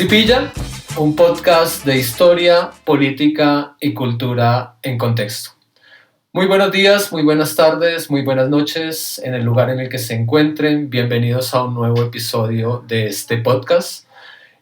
Si pillan, un podcast de historia, política y cultura en contexto. Muy buenos días, muy buenas tardes, muy buenas noches en el lugar en el que se encuentren. Bienvenidos a un nuevo episodio de este podcast.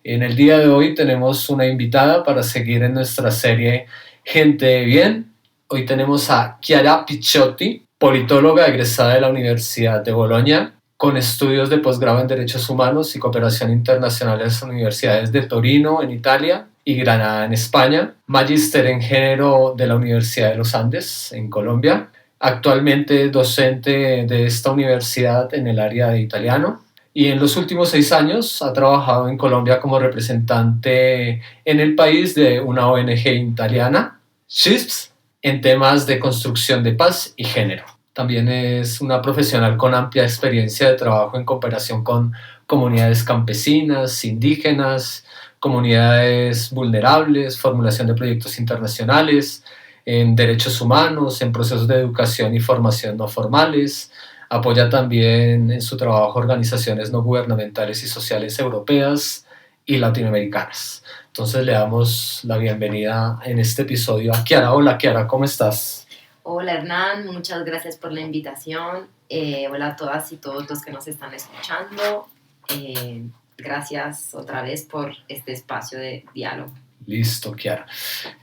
En el día de hoy tenemos una invitada para seguir en nuestra serie Gente de Bien. Hoy tenemos a Chiara Picciotti, politóloga egresada de la Universidad de Bolonia, con estudios de posgrado en Derechos Humanos y Cooperación Internacional en las universidades de Torino, en Italia, y Granada, en España, magíster en Género de la Universidad de los Andes, en Colombia, actualmente docente de esta universidad en el área de italiano, y en los últimos 6 años ha trabajado en Colombia como representante en el país de una ONG italiana, SHIPS, en temas de construcción de paz y género. También es una profesional con amplia experiencia de trabajo en cooperación con comunidades campesinas, indígenas, comunidades vulnerables, formulación de proyectos internacionales, en derechos humanos, en procesos de educación y formación no formales. Apoya también en su trabajo organizaciones no gubernamentales y sociales europeas y latinoamericanas. Entonces le damos la bienvenida en este episodio a Chiara. Hola Chiara, ¿cómo estás? Hola Hernán, muchas gracias por la invitación. Hola a todas y todos los que nos están escuchando. Gracias otra vez por este espacio de diálogo. Listo, Chiara.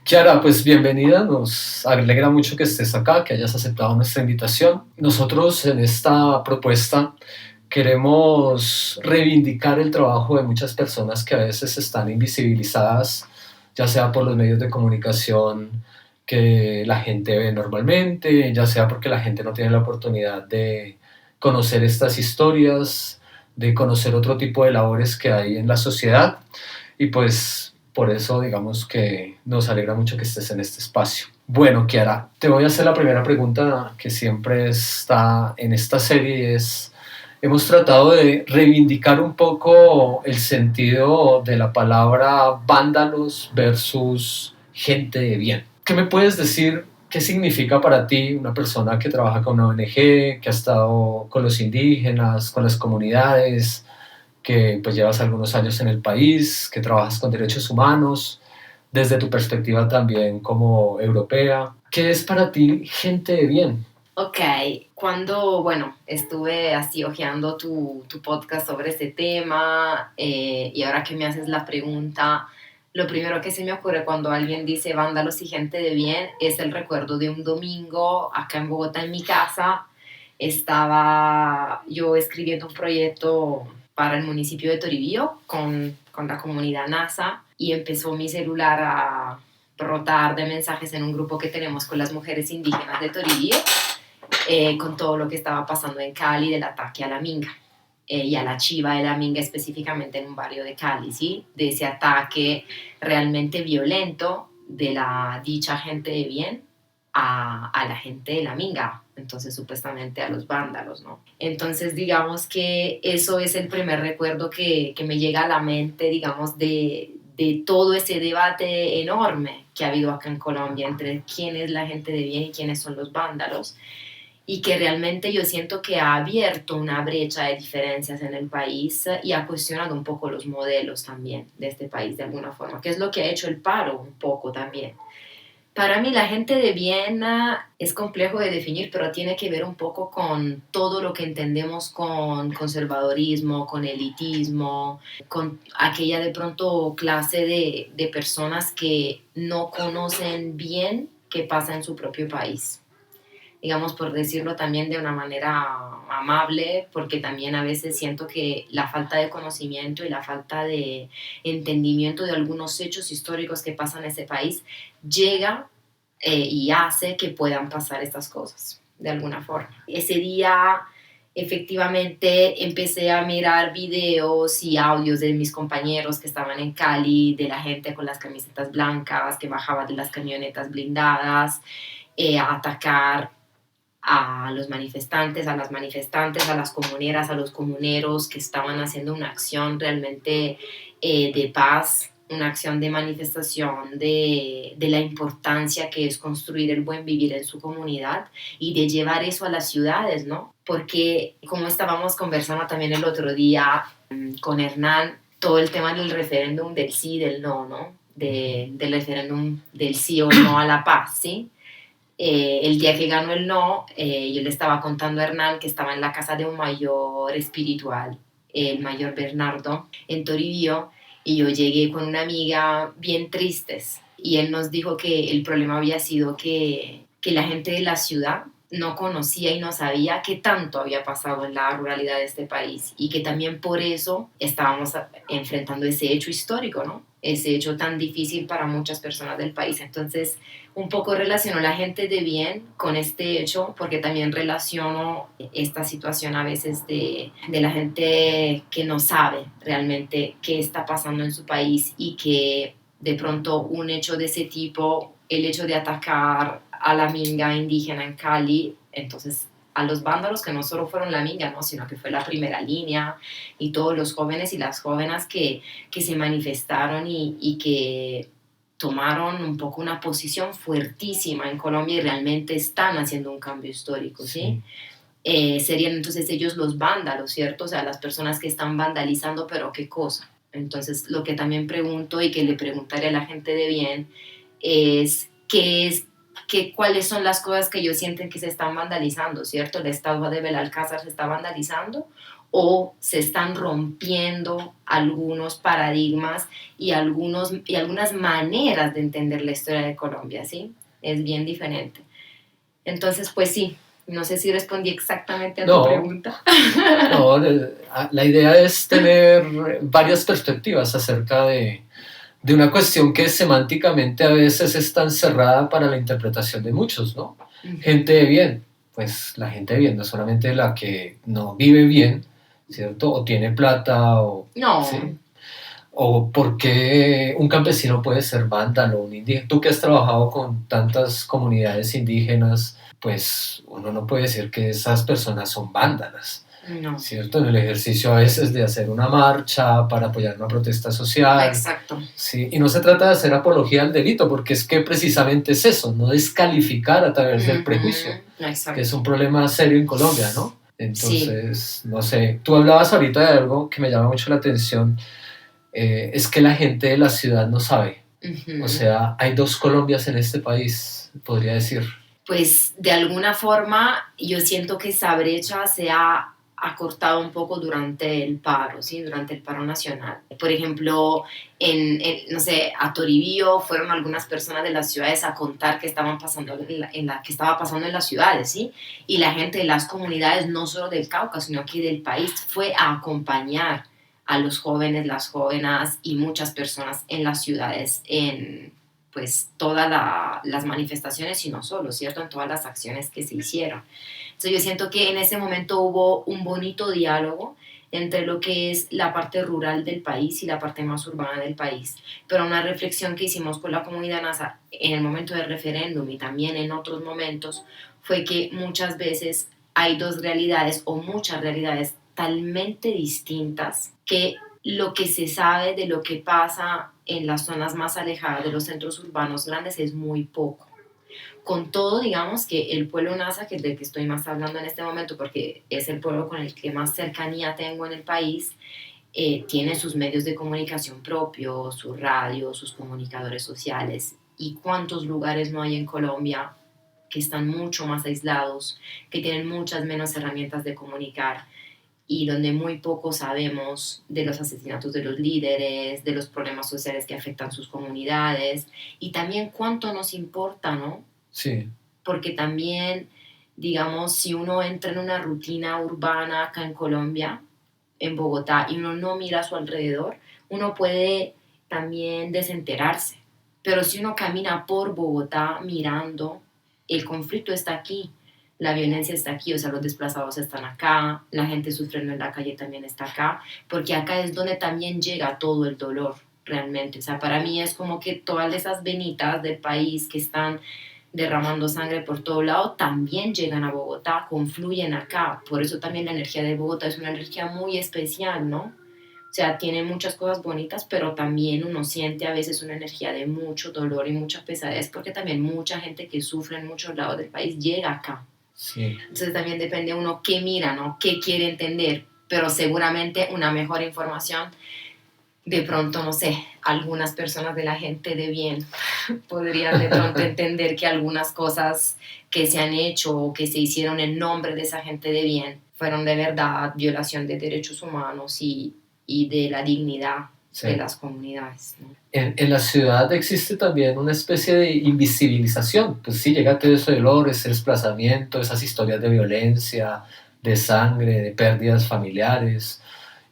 Chiara, pues bienvenida, nos alegra mucho que estés acá, que hayas aceptado nuestra invitación. Nosotros en esta propuesta queremos reivindicar el trabajo de muchas personas que a veces están invisibilizadas, ya sea por los medios de comunicación que la gente ve normalmente, ya sea porque la gente no tiene la oportunidad de conocer estas historias, de conocer otro tipo de labores que hay en la sociedad, y pues por eso digamos que nos alegra mucho que estés en este espacio. Bueno, Chiara, te voy a hacer la primera pregunta que siempre está en esta serie, es: hemos tratado de reivindicar un poco el sentido de la palabra vándalos versus gente de bien. ¿Qué me puedes decir? ¿Qué significa para ti una persona que trabaja con una ONG, que ha estado con los indígenas, con las comunidades, que pues llevas algunos años en el país, que trabajas con derechos humanos, desde tu perspectiva también como europea? ¿Qué es para ti gente de bien? Ok, cuando, estuve así hojeando tu podcast sobre este tema y ahora que me haces la pregunta, lo primero que se me ocurre cuando alguien dice vándalos y gente de bien es el recuerdo de un domingo acá en Bogotá en mi casa. Estaba yo escribiendo un proyecto para el municipio de Toribío con la comunidad NASA y empezó mi celular a brotar de mensajes en un grupo que tenemos con las mujeres indígenas de Toribío, con todo lo que estaba pasando en Cali del ataque a la minga y a la chiva de la minga específicamente en un barrio de Cali, ¿sí? De ese ataque realmente violento de la dicha gente de bien a la gente de la minga, entonces supuestamente a los vándalos, ¿no? Entonces digamos que eso es el primer recuerdo que me llega a la mente, digamos, de todo ese debate enorme que ha habido acá en Colombia entre quién es la gente de bien y quiénes son los vándalos, y que realmente yo siento que ha abierto una brecha de diferencias en el país y ha cuestionado un poco los modelos también de este país de alguna forma, que es lo que ha hecho el paro un poco también. Para mí la gente de bien es complejo de definir, pero tiene que ver un poco con todo lo que entendemos con conservadorismo, con elitismo, con aquella de pronto clase de personas que no conocen bien qué pasa en su propio país, digamos, por decirlo también de una manera amable, porque también a veces siento que la falta de conocimiento y la falta de entendimiento de algunos hechos históricos que pasan en ese país llega y hace que puedan pasar estas cosas de alguna forma. Ese día efectivamente empecé a mirar videos y audios de mis compañeros que estaban en Cali, de la gente con las camisetas blancas que bajaba de las camionetas blindadas a atacar a los manifestantes, a las manifestantes, a las comuneras, a los comuneros que estaban haciendo una acción realmente de paz, una acción de manifestación de la importancia que es construir el buen vivir en su comunidad y de llevar eso a las ciudades, ¿no? Porque como estábamos conversando también el otro día con Hernán, todo el tema del referéndum del sí y del no, ¿no? Del referéndum del sí o no a la paz, ¿sí? El día que ganó el no, yo le estaba contando a Hernán que estaba en la casa de un mayor espiritual, el mayor Bernardo, en Toribío, y yo llegué con una amiga bien tristes, y él nos dijo que el problema había sido que la gente de la ciudad no conocía y no sabía qué tanto había pasado en la ruralidad de este país, y que también por eso estábamos enfrentando ese hecho histórico, ¿no? Ese hecho tan difícil para muchas personas del país. Entonces, un poco relaciono la gente de bien con este hecho, porque también relaciono esta situación a veces de la gente que no sabe realmente qué está pasando en su país, y que de pronto un hecho de ese tipo, el hecho de atacar a la minga indígena en Cali, entonces a los vándalos, que no solo fueron la minga, ¿no? Sino que fue la primera línea, y todos los jóvenes y las jóvenes que se manifestaron y que tomaron un poco una posición fuertísima en Colombia, y realmente están haciendo un cambio histórico, ¿sí? Serían entonces ellos los vándalos, ¿cierto? O sea, las personas que están vandalizando, pero ¿qué cosa? Entonces, lo que también pregunto, y que le preguntaré a la gente de bien, es cuáles son las cosas que ellos sienten que se están vandalizando, ¿cierto? ¿La estatua de Belalcázar se está vandalizando? ¿O se están rompiendo algunos paradigmas y algunas maneras de entender la historia de Colombia, ¿sí? Es bien diferente. Entonces, pues sí, no sé si respondí exactamente a tu pregunta. No, la idea es tener varias perspectivas acerca de una cuestión que semánticamente a veces es tan cerrada para la interpretación de muchos, ¿no? Gente de bien, pues la gente de bien no es solamente la que no vive bien, ¿cierto? O tiene plata, o... No. ¿sí? O por qué un campesino puede ser vándalo, un indígena. Tú que has trabajado con tantas comunidades indígenas, pues uno no puede decir que esas personas son vándalas. No. ¿Cierto? En el ejercicio a veces de hacer una marcha para apoyar una protesta social. Exacto. Sí, y no se trata de hacer apología al delito, porque es que precisamente es eso, no descalificar a través del prejuicio, que es un problema serio en Colombia, ¿no? Entonces, sí. No sé, tú hablabas ahorita de algo que me llama mucho la atención, es que la gente de la ciudad no sabe. O sea, hay dos Colombias en este país, podría decir. Pues de alguna forma yo siento que esa brecha se ha acortado un poco durante el paro, ¿sí? Durante el paro nacional. Por ejemplo, no sé, a Toribío fueron algunas personas de las ciudades a contar qué estaban pasando qué estaba pasando en las ciudades, ¿sí? Y la gente de las comunidades, no solo del Cauca, sino aquí del país, fue a acompañar a los jóvenes, las jóvenes y muchas personas en las ciudades, en pues todas las manifestaciones, y no solo, ¿cierto? En todas las acciones que se hicieron. Entonces yo siento que en ese momento hubo un bonito diálogo entre lo que es la parte rural del país y la parte más urbana del país. Pero una reflexión que hicimos con la comunidad NASA en el momento del referéndum y también en otros momentos fue que muchas veces hay dos realidades o muchas realidades talmente distintas que lo que se sabe de lo que pasa en las zonas más alejadas de los centros urbanos grandes es muy poco. Con todo, digamos que el pueblo Nasa, que es del que estoy más hablando en este momento, porque es el pueblo con el que más cercanía tengo en el país, tiene sus medios de comunicación propios, su radio, sus comunicadores sociales. ¿Y cuántos lugares no hay en Colombia que están mucho más aislados, que tienen muchas menos herramientas de comunicar, y donde muy poco sabemos de los asesinatos de los líderes, de los problemas sociales que afectan sus comunidades, y también cuánto nos importa, ¿no? Sí. Porque también, digamos, si uno entra en una rutina urbana acá en Colombia, en Bogotá, y uno no mira a su alrededor, uno puede también desenterarse. Pero si uno camina por Bogotá mirando, el conflicto está aquí, la violencia está aquí, o sea, los desplazados están acá, la gente sufriendo en la calle también está acá, porque acá es donde también llega todo el dolor realmente. O sea, para mí es como que todas esas venitas del país que están derramando sangre por todo lado también llegan a Bogotá, confluyen acá. Por eso también la energía de Bogotá es una energía muy especial, ¿no? O sea, tiene muchas cosas bonitas, pero también uno siente a veces una energía de mucho dolor y mucha pesadez, porque también mucha gente que sufre en muchos lados del país llega acá. Sí. Entonces también depende uno qué mira, ¿no? Qué quiere entender, pero seguramente una mejor información de pronto, no sé, algunas personas de la gente de bien podrían de pronto entender que algunas cosas que se han hecho o que se hicieron en nombre de esa gente de bien fueron de verdad violación de derechos humanos y de la dignidad Sí. de las comunidades, ¿no? En la ciudad existe también una especie de invisibilización. Pues sí, llega todo ese dolor, ese desplazamiento, esas historias de violencia, de sangre, de pérdidas familiares.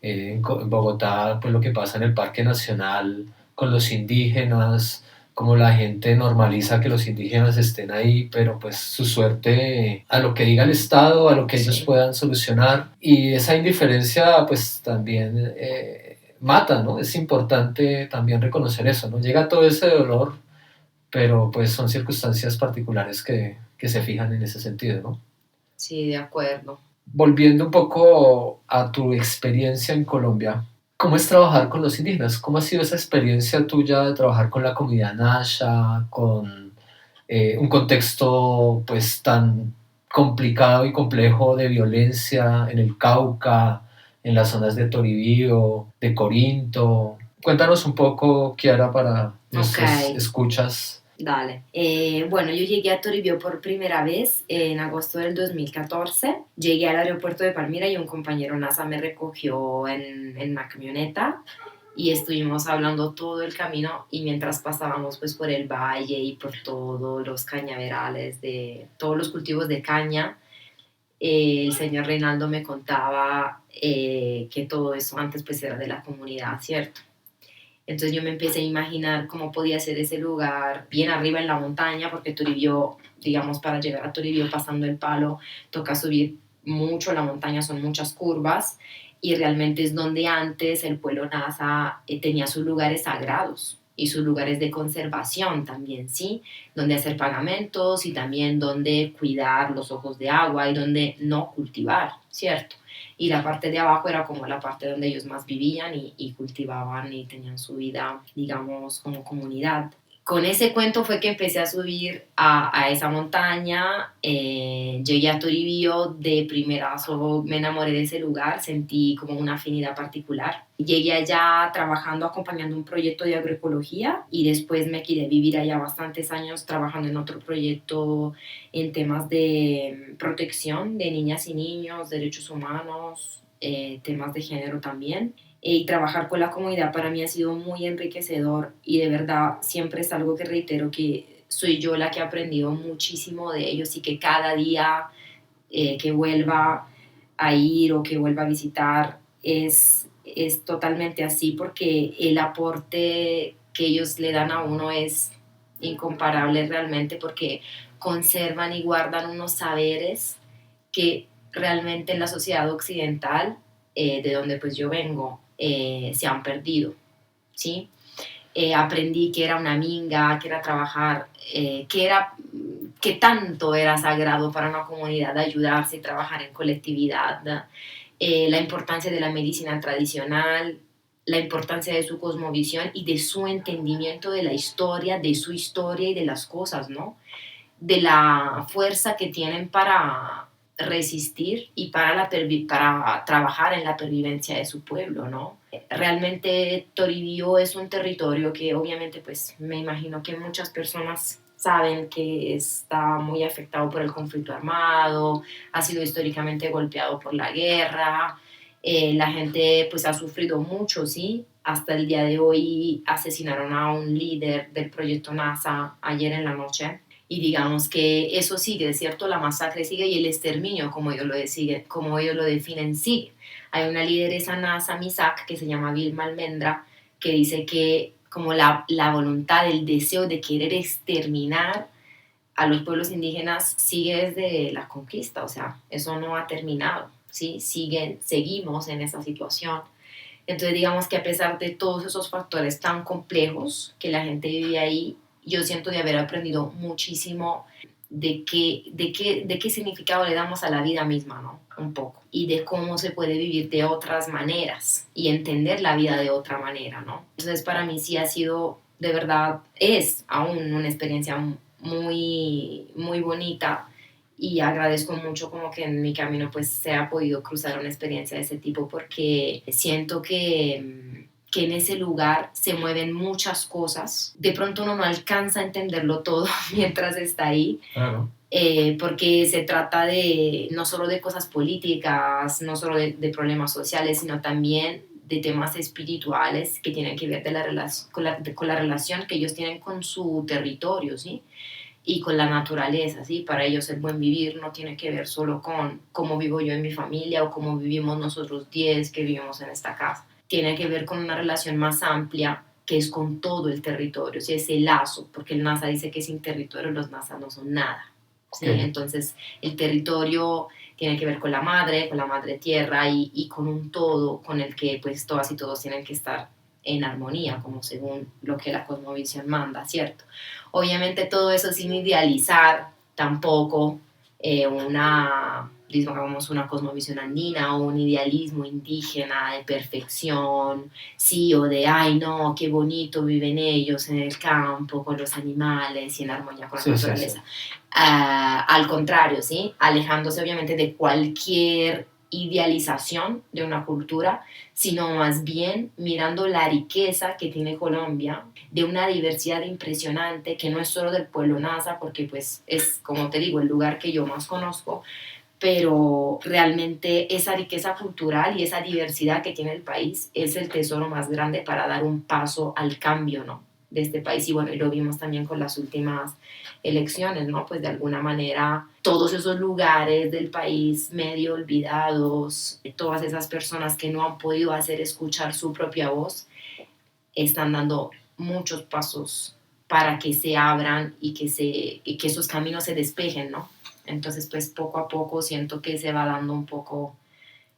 En Bogotá, pues lo que pasa en el Parque Nacional con los indígenas, como la gente normaliza que los indígenas estén ahí, pero pues su suerte a lo que diga el Estado, a lo que ellos Sí. puedan solucionar. Y esa indiferencia pues también mata, ¿no? Es importante también reconocer eso, ¿no? Llega todo ese dolor, pero pues son circunstancias particulares que se fijan en ese sentido, ¿no? Sí, de acuerdo. Volviendo un poco a tu experiencia en Colombia, ¿cómo es trabajar con los indígenas? ¿Cómo ha sido esa experiencia tuya de trabajar con la comunidad Nasha, con un contexto pues tan complicado y complejo de violencia en el Cauca, en las zonas de Toribío, de Corinto? Cuéntanos un poco, Kiara, para Ok, nuestros escuchas. dale. Bueno, yo llegué a Toribio por primera vez en agosto del 2014. Llegué al aeropuerto de Palmira y un compañero NASA me recogió en una camioneta y estuvimos hablando todo el camino y mientras pasábamos pues por el valle y por todos los cañaverales de todos los cultivos de caña, el señor Reinaldo me contaba que todo eso antes pues era de la comunidad, ¿cierto? Entonces yo me empecé a imaginar cómo podía ser ese lugar bien arriba en la montaña, porque Toribio, digamos, para llegar a Toribio pasando el palo, toca subir mucho la montaña, son muchas curvas, y realmente es donde antes el pueblo Nasa tenía sus lugares sagrados y sus lugares de conservación también, ¿sí? Donde hacer pagamentos y también donde cuidar los ojos de agua y donde no cultivar, ¿cierto? Y la parte de abajo era como la parte donde ellos más vivían y cultivaban y tenían su vida, digamos, como comunidad. Con ese cuento fue que empecé a subir a esa montaña, llegué a Toribío, de primerazo me enamoré de ese lugar, sentí como una afinidad particular. Llegué allá trabajando, acompañando un proyecto de agroecología y después me quedé vivir allá bastantes años trabajando en otro proyecto en temas de protección de niñas y niños, derechos humanos, temas de género también. Y trabajar con la comunidad para mí ha sido muy enriquecedor y de verdad siempre es algo que reitero que soy yo la que he aprendido muchísimo de ellos y que cada día que vuelva a ir o que vuelva a visitar es totalmente así porque el aporte que ellos le dan a uno es incomparable realmente porque conservan y guardan unos saberes que realmente en la sociedad occidental, de donde pues yo vengo, se han perdido, ¿sí? Aprendí que era una minga, que era trabajar, que tanto era sagrado para una comunidad ayudarse y trabajar en colectividad, la importancia de la medicina tradicional, la importancia de su cosmovisión y de su entendimiento de la historia, de su historia y de las cosas, ¿no? De la fuerza que tienen para resistir y para trabajar en la pervivencia de su pueblo, ¿no? Realmente Toribío es un territorio que obviamente pues me imagino que muchas personas saben que está muy afectado por el conflicto armado, ha sido históricamente golpeado por la guerra, la gente pues ha sufrido mucho, ¿sí? Hasta el día de hoy asesinaron a un líder del proyecto NASA ayer en la noche y digamos que eso sigue, ¿cierto? La masacre sigue y el exterminio, como ellos lo definen, sigue. Hay una lideresa NASA MISAC que se llama Vilma Almendra que dice que como la voluntad, el deseo de querer exterminar a los pueblos indígenas sigue desde la conquista, o sea, eso no ha terminado, ¿sí? Seguimos en esa situación. Entonces, digamos que a pesar de todos esos factores tan complejos que la gente vive ahí, yo siento de haber aprendido muchísimo de qué significado le damos a la vida misma, ¿no? Un poco. Y de cómo se puede vivir de otras maneras y entender la vida de otra manera, ¿no? Entonces, para mí sí ha sido, de verdad, es aún una experiencia muy, muy bonita y agradezco mucho como que en mi camino pues se ha podido cruzar una experiencia de ese tipo porque siento que en ese lugar se mueven muchas cosas. De pronto uno no alcanza a entenderlo todo mientras está ahí, Claro. porque se trata de no solo de cosas políticas, no solo de problemas sociales, sino también de temas espirituales que tienen que ver con la relación que ellos tienen con su territorio, ¿sí? Y con la naturaleza, ¿sí? Para ellos el buen vivir no tiene que ver solo con cómo vivo yo en mi familia o cómo vivimos nosotros 10 que vivimos en esta casa. Tiene que ver con una relación más amplia que es con todo el territorio, ¿sí? Ese lazo, porque el NASA dice que sin territorio los NASA no son nada, ¿sí? Okay. Entonces el territorio tiene que ver con la madre tierra y con un todo con el que pues todas y todos tienen que estar en armonía, como según lo que la cosmovisión manda, ¿cierto? Obviamente todo eso sin idealizar tampoco digamos, una cosmovisión andina o un idealismo indígena de perfección, sí, o de, ay, no, qué bonito viven ellos en el campo, con los animales y en armonía con la naturaleza. Sí. Al contrario, ¿sí? Alejándose obviamente de cualquier idealización de una cultura, sino más bien mirando la riqueza que tiene Colombia, de una diversidad impresionante que no es solo del pueblo Nasa, porque pues es, como te digo, el lugar que yo más conozco, pero realmente esa riqueza cultural y esa diversidad que tiene el país es el tesoro más grande para dar un paso al cambio, ¿no? De este país. Y bueno, y lo vimos también con las últimas elecciones, ¿no? Pues de alguna manera todos esos lugares del país medio olvidados, todas esas personas que no han podido hacer escuchar su propia voz, están dando muchos pasos para que se abran y que esos caminos se despejen, ¿no? Entonces, pues poco a poco siento que se va dando un poco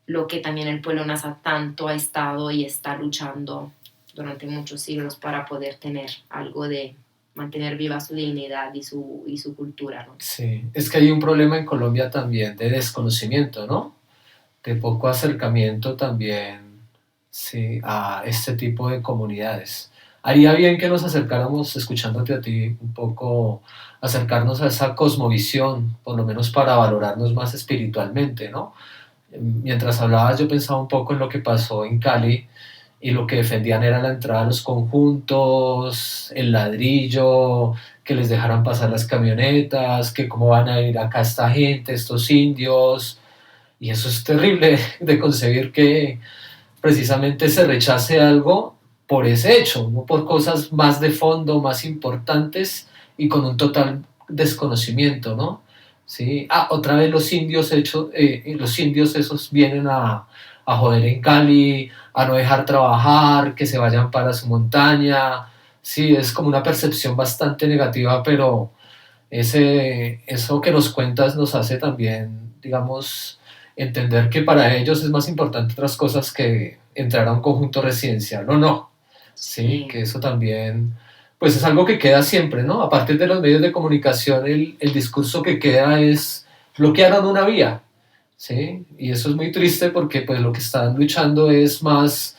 lo que también el pueblo NASA tanto ha estado y está luchando durante muchos siglos para poder tener algo de mantener viva su dignidad y su cultura, ¿no? Sí, es que hay un problema en Colombia también de desconocimiento, ¿no? De poco acercamiento también, sí, a este tipo de comunidades. Haría bien que nos acercáramos, escuchándote a ti, un poco acercarnos a esa cosmovisión, por lo menos para valorarnos más espiritualmente, ¿no? Mientras hablabas yo pensaba un poco en lo que pasó en Cali y lo que defendían era la entrada a los conjuntos, el ladrillo, que les dejaran pasar las camionetas, que cómo van a ir acá esta gente, estos indios, y eso es terrible de concebir que precisamente se rechace algo por ese hecho, no por cosas más de fondo, más importantes y con un total desconocimiento, ¿no? ¿Sí? Otra vez los indios esos vienen a joder en Cali, a no dejar trabajar, que se vayan para su montaña. Sí, es como una percepción bastante negativa, pero eso que nos cuentas nos hace también, digamos, entender que para ellos es más importante otras cosas que entrar a un conjunto residencial o no. Sí, que eso también, pues es algo que queda siempre, ¿no? A partir de los medios de comunicación, el discurso que queda es bloquearon una vía, ¿sí? Y eso es muy triste porque pues lo que están luchando es más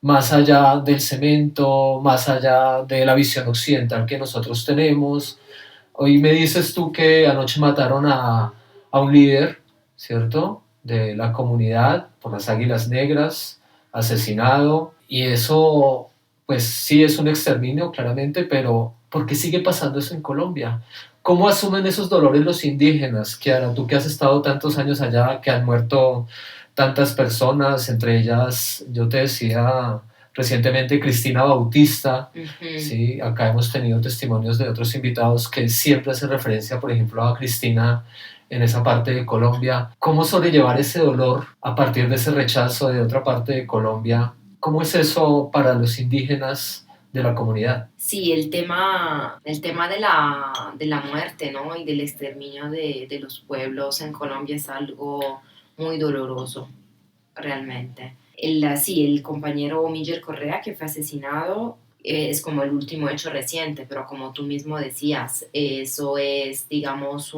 allá del cemento, más allá de la visión occidental que nosotros tenemos. Hoy me dices tú que anoche mataron a un líder, ¿cierto? De la comunidad por las Águilas Negras, asesinado, y eso, pues sí es un exterminio, claramente, pero ¿por qué sigue pasando eso en Colombia? ¿Cómo asumen esos dolores los indígenas? Kiara, tú que has estado tantos años allá, que han muerto tantas personas, entre ellas, yo te decía recientemente Cristina Bautista. Uh-huh. Sí, acá hemos tenido testimonios de otros invitados que siempre hacen referencia, por ejemplo, a Cristina en esa parte de Colombia. ¿Cómo sobrellevar ese dolor a partir de ese rechazo de otra parte de Colombia? ¿Cómo es eso para los indígenas de la comunidad? Sí, el tema de la muerte, ¿no? Y del exterminio de los pueblos en Colombia es algo muy doloroso, realmente. Sí, el compañero Miller Correa que fue asesinado es como el último hecho reciente, pero como tú mismo decías, eso es, digamos,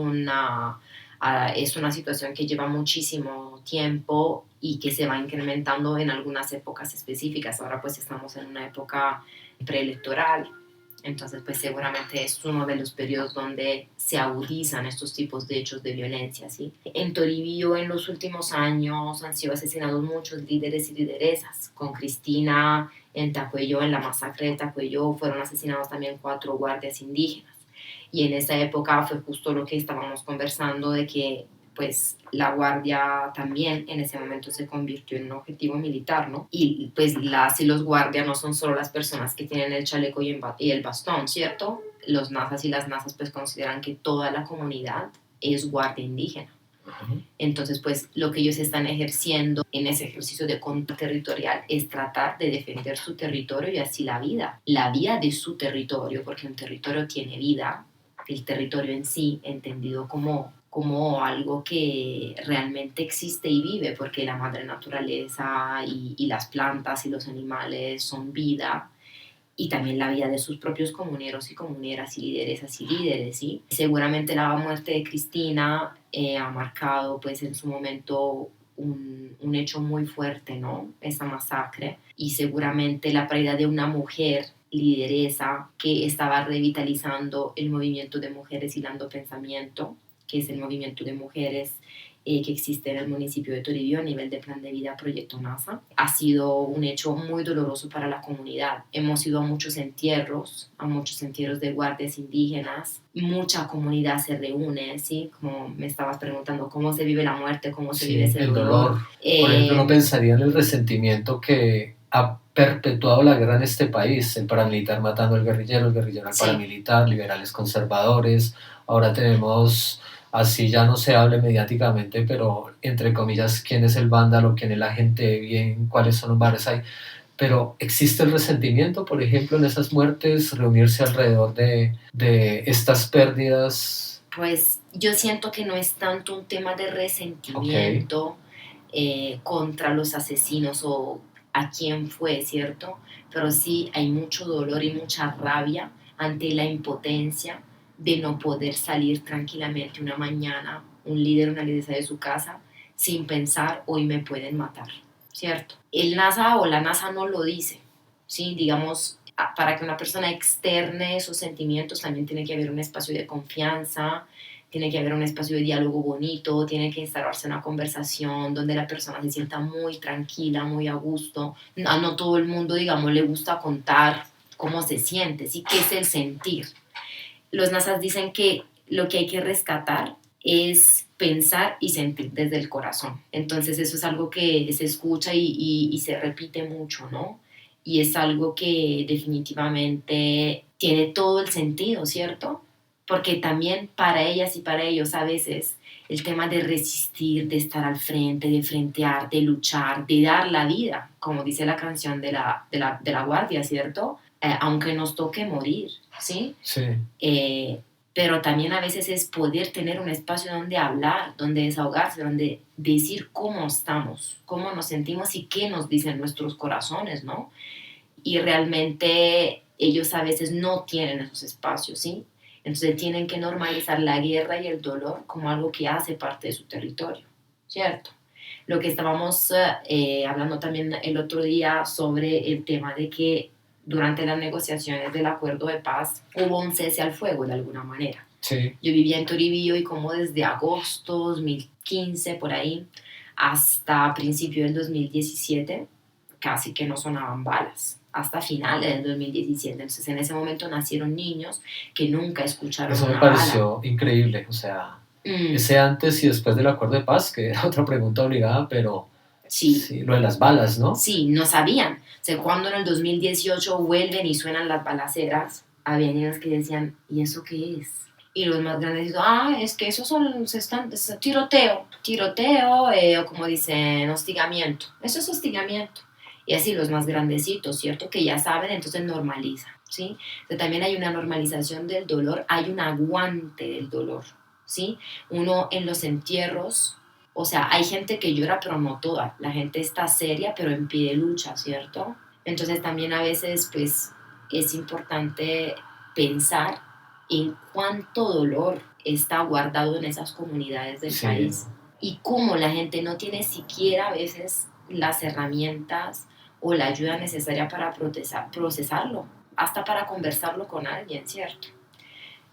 es una situación que lleva muchísimo tiempo y que se va incrementando en algunas épocas específicas. Ahora pues estamos en una época preelectoral, entonces pues seguramente es uno de los periodos donde se agudizan estos tipos de hechos de violencia, ¿sí? En Toribío en los últimos años han sido asesinados muchos líderes y lideresas, con Cristina En Tacuello, en la masacre de Tacuello, fueron asesinados también 4 guardias indígenas. Y en esa época fue justo lo que estábamos conversando de que pues la guardia también en ese momento se convirtió en un objetivo militar, ¿no? Y pues las y los guardias no son solo las personas que tienen el chaleco y el bastón, ¿cierto? Los nazas y las nazas pues consideran que toda la comunidad es guardia indígena. Entonces, pues lo que ellos están ejerciendo en ese ejercicio de control territorial es tratar de defender su territorio y así la vida de su territorio, porque un territorio tiene vida, el territorio en sí, entendido como algo que realmente existe y vive, porque la madre naturaleza y las plantas y los animales son vida, y también la vida de sus propios comuneros y comuneras y lideresas y líderes, ¿sí? Seguramente la muerte de Cristina ha marcado pues en su momento un hecho muy fuerte, ¿no? Esa masacre, y seguramente la pérdida de una mujer lideresa que estaba revitalizando el movimiento de mujeres hilando pensamiento, que es el movimiento de mujeres que existe en el municipio de Toribio a nivel de plan de vida Proyecto NASA. Ha sido un hecho muy doloroso para la comunidad. Hemos ido a muchos entierros de guardias indígenas. Mucha comunidad se reúne, ¿sí? Como me estabas preguntando, ¿cómo se vive la muerte? ¿Cómo se vive ese el dolor? Por ejemplo, no pensaría en el resentimiento que ha perpetuado la guerra en este país, el paramilitar matando al guerrillero, el guerrillero al paramilitar, liberales conservadores. Ahora tenemos, así ya no se hable mediáticamente, pero entre comillas, quién es el vándalo, quién es la gente de bien, cuáles son los bares hay. Pero existe el resentimiento, por ejemplo, en esas muertes, reunirse alrededor de estas pérdidas. Pues yo siento que no es tanto un tema de resentimiento contra los asesinos o a quién fue, ¿cierto? Pero sí hay mucho dolor y mucha rabia ante la impotencia de no poder salir tranquilamente una mañana, un líder, una lideresa de su casa, sin pensar, hoy me pueden matar, ¿cierto? El NASA o la NASA no lo dice, ¿sí? Digamos, para que una persona externe esos sentimientos también tiene que haber un espacio de confianza, tiene que haber un espacio de diálogo bonito, tiene que instalarse una conversación donde la persona se sienta muy tranquila, muy a gusto. No todo el mundo, digamos, le gusta contar cómo se siente, ¿sí? ¿Qué es el sentir? Los NASAs dicen que lo que hay que rescatar es pensar y sentir desde el corazón. Entonces eso es algo que se escucha y se repite mucho, ¿no? Y es algo que definitivamente tiene todo el sentido, ¿cierto? Porque también para ellas y para ellos a veces el tema de resistir, de estar al frente, de frentear, de luchar, de dar la vida, como dice la canción de la Guardia, ¿cierto? Aunque nos toque morir, ¿sí? Sí. Pero también a veces es poder tener un espacio donde hablar, donde desahogarse, donde decir cómo estamos, cómo nos sentimos y qué nos dicen nuestros corazones, ¿no? Y realmente ellos a veces no tienen esos espacios, ¿sí? Entonces tienen que normalizar la guerra y el dolor como algo que hace parte de su territorio, ¿cierto? Lo que estábamos hablando también el otro día sobre el tema de que durante las negociaciones del acuerdo de paz hubo un cese al fuego de alguna manera. Sí. Yo vivía en Toribío y como desde agosto 2015 por ahí hasta principio del 2017 casi que no sonaban balas, hasta finales del 2017. Entonces en ese momento nacieron niños que nunca escucharon Eso me una bala. pareció increíble, o sea, ese antes y después del acuerdo de paz, que era otra pregunta obligada, pero sí, lo de las balas, ¿no? Sí, no sabían. O sea, cuando en el 2018 vuelven y suenan las balaceras, había niños que decían, ¿y eso qué es? Y los más grandes dicen, es que eso es tiroteo, o como dicen, hostigamiento. Eso es hostigamiento. Y así los más grandecitos, ¿cierto? Que ya saben, entonces normalizan, ¿sí? Pero también hay una normalización del dolor, hay un aguante del dolor, ¿sí? Uno en los entierros, o sea, hay gente que llora, pero no toda. La gente está seria, pero en pie de lucha, ¿cierto? Entonces también a veces, pues, es importante pensar en cuánto dolor está guardado en esas comunidades del país y cómo la gente no tiene siquiera a veces las herramientas o la ayuda necesaria para procesarlo, hasta para conversarlo con alguien, ¿cierto?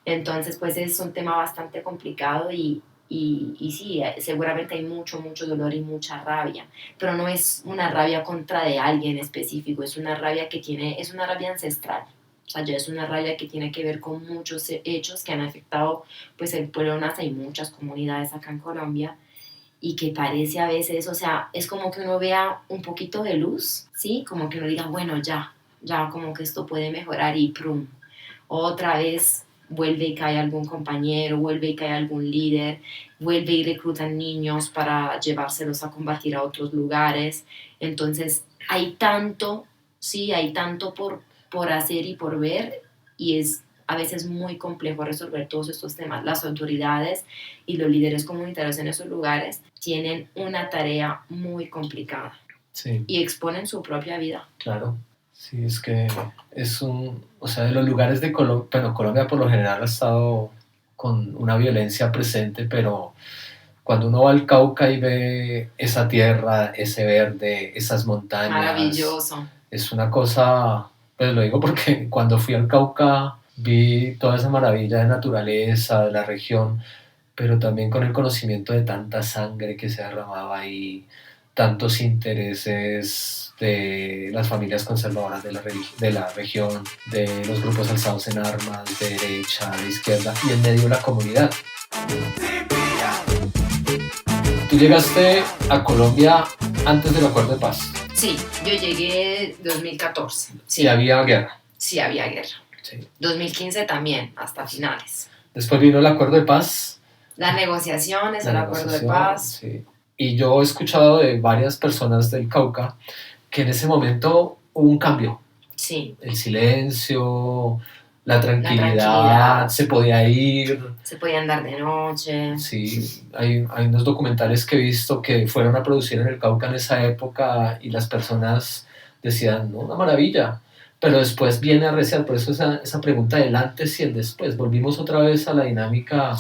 Entonces, pues es un tema bastante complicado y y sí, seguramente hay mucho, mucho dolor y mucha rabia, pero no es una rabia contra de alguien específico, es una rabia es una rabia ancestral. O sea, ya es una rabia que tiene que ver con muchos hechos que han afectado pues el pueblo nasa y muchas comunidades acá en Colombia y que parece a veces, o sea, es como que uno vea un poquito de luz, ¿sí? Como que uno diga, bueno, ya como que esto puede mejorar y ¡prum! Otra vez vuelve y cae algún compañero, vuelve y cae algún líder, vuelve y reclutan niños para llevárselos a combatir a otros lugares. Entonces, hay tanto, sí, hay tanto por hacer y por ver y es a veces muy complejo resolver todos estos temas. Las autoridades y los líderes comunitarios en esos lugares tienen una tarea muy complicada Sí, y exponen su propia vida. claro. Sí, es que es o sea, de los lugares de Colombia, bueno, Colombia por lo general ha estado con una violencia presente, pero cuando uno va al Cauca y ve esa tierra, ese verde, esas montañas, Maravilloso. es una cosa, pues lo digo porque cuando fui al Cauca vi toda esa maravilla de naturaleza, de la región, pero también con el conocimiento de tanta sangre que se derramaba ahí, tantos intereses de las familias conservadoras de la región, de los grupos alzados en armas, de derecha, de izquierda, y en medio la comunidad. Tú llegaste a Colombia antes del acuerdo de paz. Sí, yo llegué en 2014. Sí, Y había guerra. sí había guerra. Sí. 2015 también, hasta finales. Después vino el acuerdo de paz. Las negociaciones, La el acuerdo de negociación, paz. sí. Y yo he escuchado de varias personas del Cauca que en ese momento hubo un cambio. Sí. El silencio, la La tranquilidad, tranquilidad. se podía ir. Se podía andar de noche. Sí, hay unos documentales que he visto que fueron a producir en el Cauca en esa época y las personas decían, no, una maravilla, pero después viene a arreciar, por eso esa pregunta del antes y el después, volvimos otra vez a la dinámica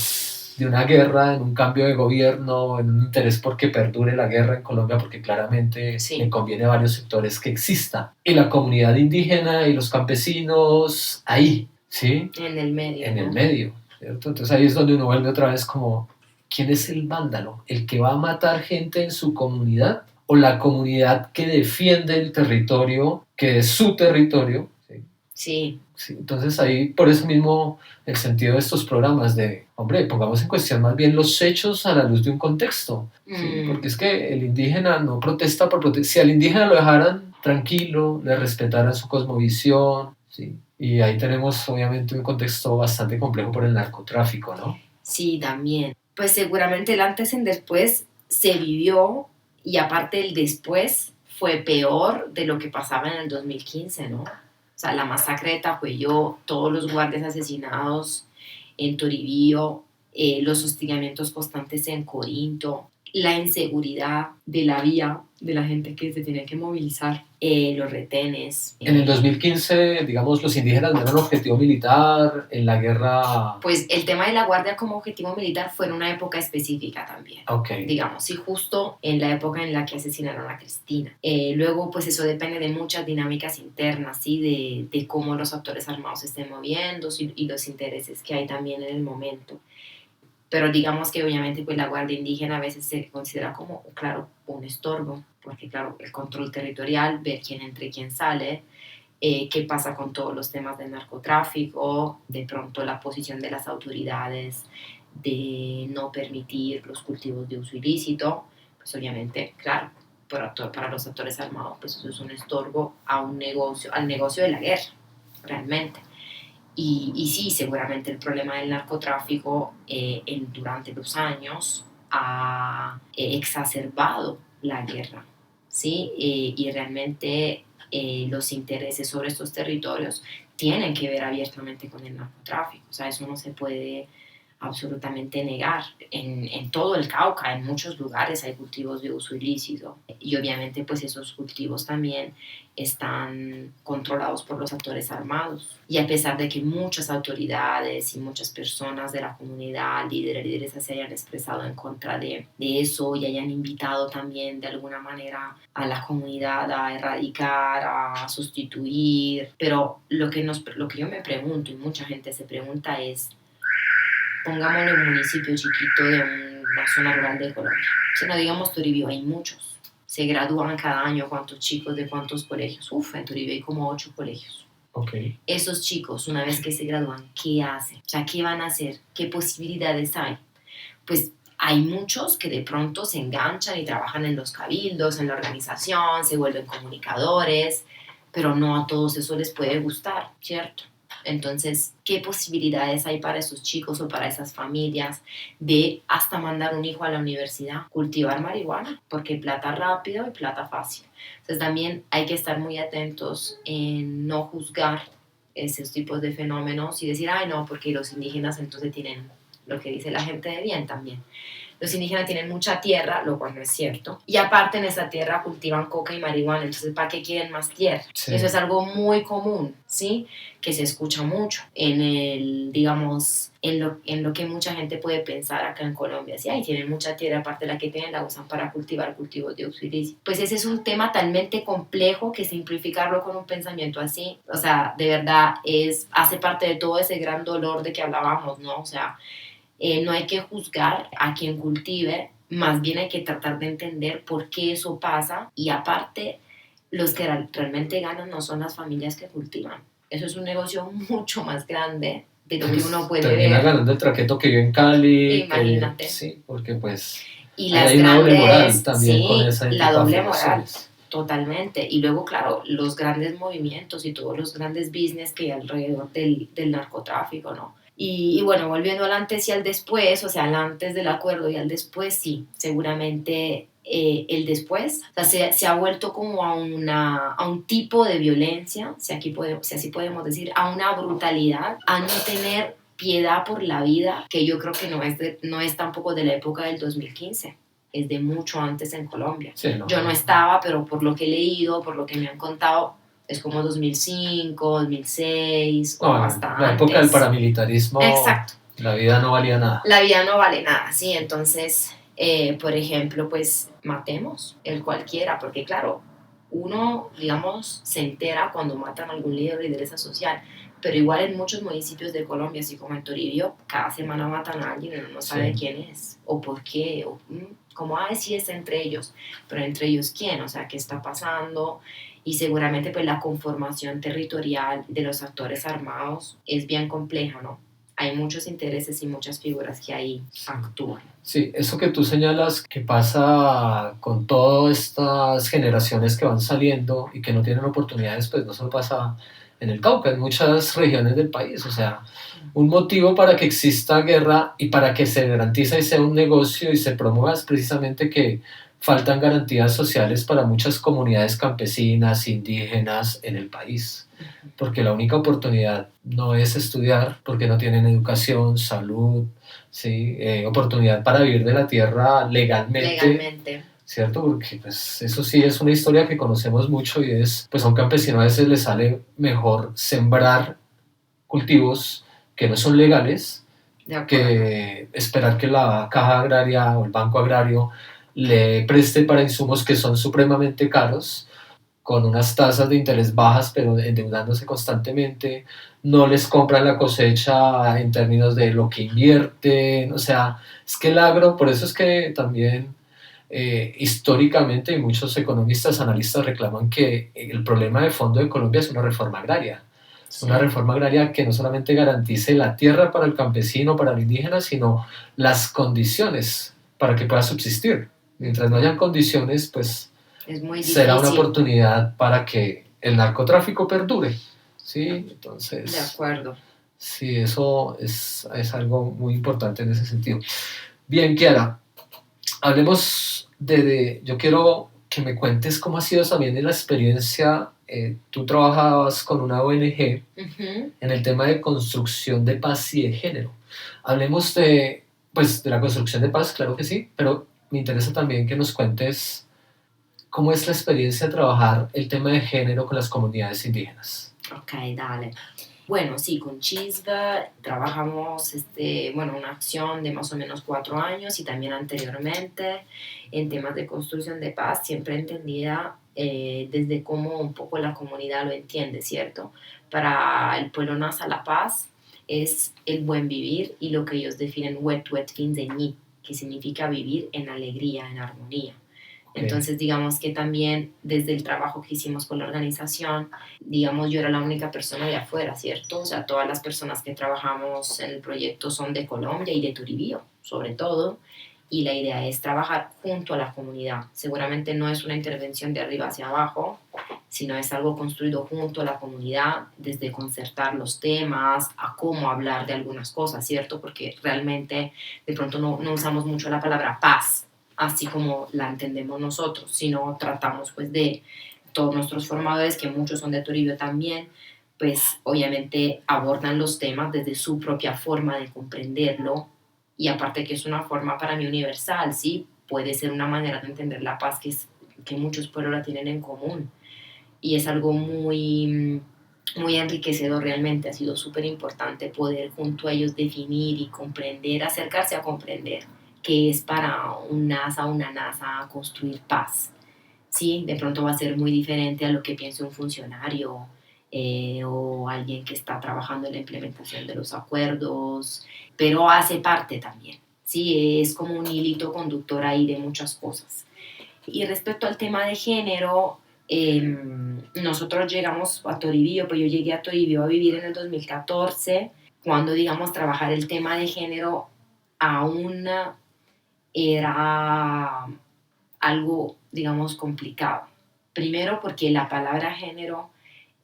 de una guerra, en un cambio de gobierno, en un interés porque perdure la guerra en Colombia, porque claramente Sí. le conviene a varios sectores que exista. Y la comunidad indígena y los campesinos ahí, ¿sí? En el medio. En ¿no? el medio, ¿cierto? Entonces ahí es donde uno vuelve otra vez como, ¿quién es el vándalo? ¿El que va a matar gente en su comunidad? ¿O la comunidad que defiende el territorio, que es su territorio? ¿Sí? Sí. Sí, entonces ahí, por eso mismo, el sentido de estos programas de, hombre, pongamos en cuestión más bien los hechos a la luz de un contexto, ¿sí? Porque es que el indígena no protesta por protestar. Si al indígena lo dejaran tranquilo, le respetaran su cosmovisión, ¿sí? Y ahí tenemos obviamente un contexto bastante complejo por el narcotráfico, ¿no? Sí, también. Pues seguramente el antes y el después se vivió y aparte el después fue peor de lo que pasaba en el 2015, ¿no? O sea, la masacre de Tahuello, todos los guardias asesinados en Toribío, los hostigamientos constantes en Corinto, la inseguridad de la vía, de la gente que se tiene que movilizar, los retenes. En el 2015, digamos, los indígenas no eran objetivo militar, en la guerra... Pues el tema de la guardia como objetivo militar fue en una época específica también. Okay. Digamos, sí, justo en la época en la que asesinaron a Cristina. Luego, pues eso depende de muchas dinámicas internas, ¿sí? De cómo los actores armados se estén moviendo y los intereses que hay también en el momento. Pero digamos que obviamente pues la Guardia Indígena a veces se considera como, claro, un estorbo, porque claro, el control territorial, ver quién entra y quién sale, qué pasa con todos los temas del narcotráfico, de pronto la posición de las autoridades de no permitir los cultivos de uso ilícito, pues obviamente, claro, para los actores armados, pues eso es un estorbo a un negocio, al negocio de la guerra, realmente. Y sí, seguramente el problema del narcotráfico durante los años ha exacerbado la guerra, ¿sí? Y realmente los intereses sobre estos territorios tienen que ver abiertamente con el narcotráfico, o sea, eso no se puede absolutamente negar. En todo el Cauca, en muchos lugares hay cultivos de uso ilícito y obviamente pues esos cultivos también están controlados por los actores armados. Y a pesar de que muchas autoridades y muchas personas de la comunidad, líderes, se hayan expresado en contra de eso y hayan invitado también de alguna manera a la comunidad a erradicar, a sustituir, pero lo que yo me pregunto y mucha gente se pregunta es, pongámosle un municipio chiquito de una zona rural de Colombia. Si no digamos Toribio, hay muchos. Se gradúan cada año cuántos chicos de cuántos colegios. Uf, en Toribio hay como 8 colegios. Okay. Esos chicos, una vez que se gradúan, ¿qué hacen? O sea, ¿qué van a hacer? ¿Qué posibilidades hay? Pues hay muchos que de pronto se enganchan y trabajan en los cabildos, en la organización, se vuelven comunicadores, pero no a todos eso les puede gustar, ¿cierto? Entonces, ¿qué posibilidades hay para esos chicos o para esas familias de hasta mandar un hijo a la universidad? Cultivar marihuana, porque hay plata rápido y plata fácil. Entonces, también hay que estar muy atentos en no juzgar esos tipos de fenómenos y decir, ay, no, porque los indígenas entonces tienen lo que dice la gente de bien también. Los indígenas tienen mucha tierra, lo cual no es cierto. Y aparte en esa tierra cultivan coca y marihuana, entonces ¿para qué quieren más tierra? Sí. Eso es algo muy común, ¿sí? Que se escucha mucho en el, digamos, en lo que mucha gente puede pensar acá en Colombia. Sí, ahí tienen mucha tierra, aparte de la que tienen la usan para cultivar cultivos de uso ilícito. Pues ese es un tema talmente complejo que simplificarlo con un pensamiento así, o sea, de verdad hace parte de todo ese gran dolor de que hablábamos, ¿no? O sea, no hay que juzgar a quien cultive, más bien hay que tratar de entender por qué eso pasa y aparte los que realmente ganan no son las familias que cultivan. Eso es un negocio mucho más grande de lo que uno puede termina ver. ganando el traqueto que vive en Cali. Imagínate. Sí, porque pues y las hay una doble moral también sí, con esa la doble moral. afirmaciones. Totalmente. Y luego, claro, los grandes movimientos y todos los grandes business que hay alrededor del narcotráfico, ¿no? Y bueno, volviendo al antes y al después, o sea, al antes del acuerdo y al después, sí, seguramente el después, o sea, se ha vuelto como a un tipo de violencia, si así podemos decir, a una brutalidad, a no tener piedad por la vida, que yo creo que no es tampoco de la época del 2015. Es de mucho antes en Colombia. Sí, no. Yo no estaba, pero por lo que he leído, por lo que me han contado, es como 2005, 2006 o hasta la antes. época del paramilitarismo. Exacto. La vida no valía nada. La vida no vale nada, sí. Entonces, por ejemplo, pues matemos el cualquiera, porque claro, uno, digamos, se entera cuando matan a algún líder o lideresa social, pero igual en muchos municipios de Colombia, así como en Toribio, cada semana matan a alguien y uno no sabe quién es, o por qué, o como, sí es entre ellos, pero entre ellos quién, o sea, qué está pasando, y seguramente pues la conformación territorial de los actores armados es bien compleja, ¿no? Hay muchos intereses y muchas figuras que ahí actúan. Sí, eso que tú señalas que pasa con todas estas generaciones que van saliendo y que no tienen oportunidades, pues no solo pasa en el Cauca, en muchas regiones del país. O sea, un motivo para que exista guerra y para que se garantice y sea un negocio y se promueva es precisamente que faltan garantías sociales para muchas comunidades campesinas, indígenas en el país, porque la única oportunidad no es estudiar, porque no tienen educación, salud, ¿sí? Oportunidad para vivir de la tierra legalmente. ¿Cierto? Porque pues, eso sí es una historia que conocemos mucho y es, pues a un campesino a veces le sale mejor sembrar cultivos que no son legales que esperar que la caja agraria o el banco agrario le preste para insumos que son supremamente caros, con unas tasas de interés bajas, pero endeudándose constantemente, no les compran la cosecha en términos de lo que invierten, o sea, es que el agro, por eso es que también históricamente y muchos economistas, analistas reclaman que el problema de fondo de Colombia es una reforma agraria. Una reforma agraria que no solamente garantice la tierra para el campesino, para el indígena, sino las condiciones para que pueda subsistir. Mientras no hayan condiciones, pues es muy será una oportunidad para que el narcotráfico perdure. ¿Sí? Entonces, de acuerdo. Sí, eso es algo muy importante en ese sentido. Bien, Kiara, hablemos yo quiero que me cuentes cómo ha sido también la experiencia. Tú trabajabas con una ONG en el tema de construcción de paz y de género. Hablemos de la construcción de paz, claro que sí, pero me interesa también que nos cuentes cómo es la experiencia de trabajar el tema de género con las comunidades indígenas. Ok, dale. Bueno, sí, con Chisba trabajamos una acción de más o menos 4 años y también anteriormente en temas de construcción de paz, siempre entendida desde cómo un poco la comunidad lo entiende, ¿cierto? Para el pueblo Nasa la paz es el buen vivir y lo que ellos definen wet finzeñi, que significa vivir en alegría, en armonía. Ok. Entonces, digamos que también desde el trabajo que hicimos con la organización, digamos, yo era la única persona de afuera, ¿cierto? O sea, todas las personas que trabajamos en el proyecto son de Colombia y de Turibío, sobre todo, y la idea es trabajar junto a la comunidad. Seguramente no es una intervención de arriba hacia abajo, sino es algo construido junto a la comunidad, desde concertar los temas, a cómo hablar de algunas cosas, ¿cierto? Porque realmente de pronto no usamos mucho la palabra paz, así como la entendemos nosotros, sino tratamos pues de todos nuestros formadores, que muchos son de Toribio también, pues obviamente abordan los temas desde su propia forma de comprenderlo, y aparte que es una forma para mí universal, ¿sí? Puede ser una manera de entender la paz que muchos pueblos la tienen en común, y es algo muy enriquecedor realmente. Ha sido súper importante poder junto a ellos definir y comprender, acercarse a comprender qué es para un NASA, una NASA construir paz. Sí, de pronto va a ser muy diferente a lo que piense un funcionario o alguien que está trabajando en la implementación de los acuerdos, pero hace parte también. Sí, es como un hilito conductor ahí de muchas cosas. Y respecto al tema de género, nosotros llegamos a Toribío, pues yo llegué a Toribío a vivir en el 2014, cuando, digamos, trabajar el tema de género aún era algo, digamos, complicado. Primero porque la palabra género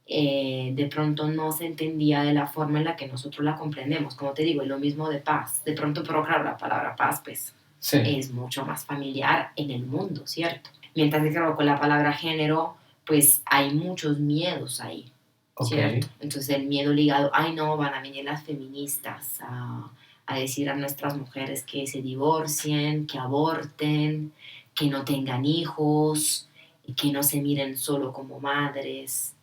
de pronto no se entendía de la forma en la que nosotros la comprendemos. Como te digo, es lo mismo de paz. De pronto, pero claro, la palabra paz, pues, Sí. es mucho más familiar en el mundo, ¿cierto? Mientras que claro, con la palabra género, pues hay muchos miedos ahí, ¿cierto? Ok. Entonces el miedo ligado, ay no, van a venir las feministas a decir a nuestras mujeres que se divorcien, que aborten, que no tengan hijos, que no se miren solo como madres.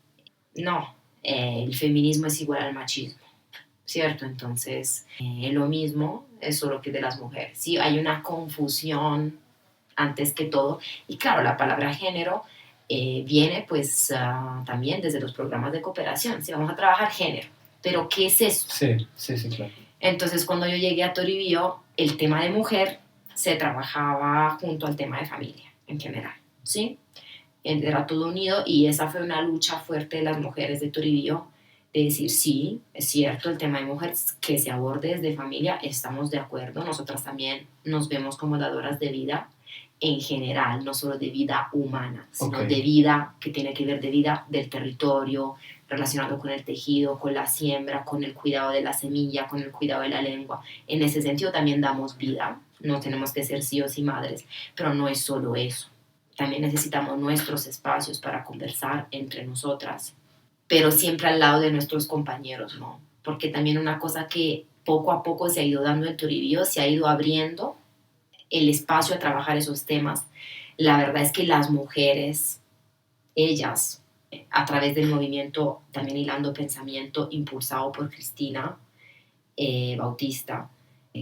No, el feminismo es igual al machismo, ¿cierto? Entonces, es lo mismo, es solo que de las mujeres. Sí, hay una confusión antes que todo. Y claro, la palabra género viene pues también desde los programas de cooperación. Si vamos a trabajar género, pero ¿qué es eso? Sí, claro. Entonces, cuando yo llegué a Toribío, el tema de mujer se trabajaba junto al tema de familia en general, ¿sí? Era todo unido, y esa fue una lucha fuerte de las mujeres de Toribío, de decir, sí, es cierto, el tema de mujeres que se aborde desde familia, estamos de acuerdo, nosotras también nos vemos como dadoras de vida en general, no solo de vida humana, sino de vida que tiene que ver de vida del territorio, relacionado con el tejido, con la siembra, con el cuidado de la semilla, con el cuidado de la lengua. En ese sentido también damos vida, no tenemos que ser sí o sí madres, pero no es solo eso. También necesitamos nuestros espacios para conversar entre nosotras, pero siempre al lado de nuestros compañeros, ¿no? Porque también una cosa que poco a poco se ha ido dando en Toribío, se ha ido abriendo el espacio a trabajar esos temas. La verdad es que las mujeres, ellas, a través del movimiento, también hilando pensamiento, impulsado por Cristina Bautista,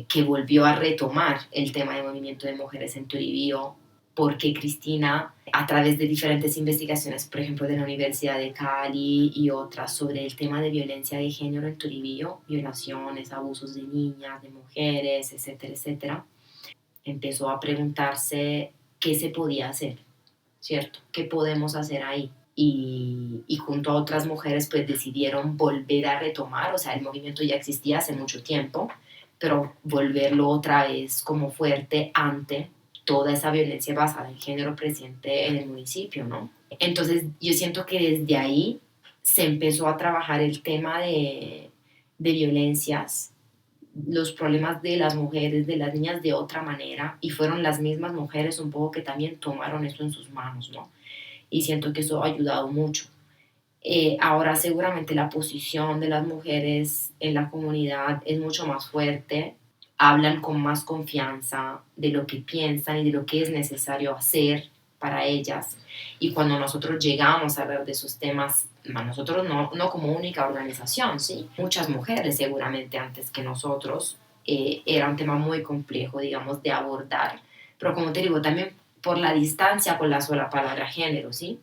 que volvió a retomar el tema del movimiento de mujeres en Toribío, porque Cristina, a través de diferentes investigaciones, por ejemplo, de la Universidad de Cali y otras, sobre el tema de violencia de género en Toribío, violaciones, abusos de niñas, de mujeres, etcétera, etcétera, empezó a preguntarse qué se podía hacer, ¿cierto? ¿Qué podemos hacer ahí? Y junto a otras mujeres pues decidieron volver a retomar, o sea, el movimiento ya existía hace mucho tiempo, pero volverlo otra vez como fuerte ante toda esa violencia basada en género presente en el municipio, ¿no? Entonces yo siento que desde ahí se empezó a trabajar el tema de violencias, los problemas de las mujeres, de las niñas de otra manera, y fueron las mismas mujeres un poco que también tomaron eso en sus manos, ¿no? Y siento que eso ha ayudado mucho. Ahora seguramente la posición de las mujeres en la comunidad es mucho más fuerte, hablan con más confianza de lo que piensan y de lo que es necesario hacer para ellas. Y cuando nosotros llegamos a hablar de esos temas, nosotros no como única organización, ¿sí? Muchas mujeres seguramente antes que nosotros, era un tema muy complejo, digamos, de abordar. Pero como te digo, también por la distancia con la sola palabra género, ¿sí?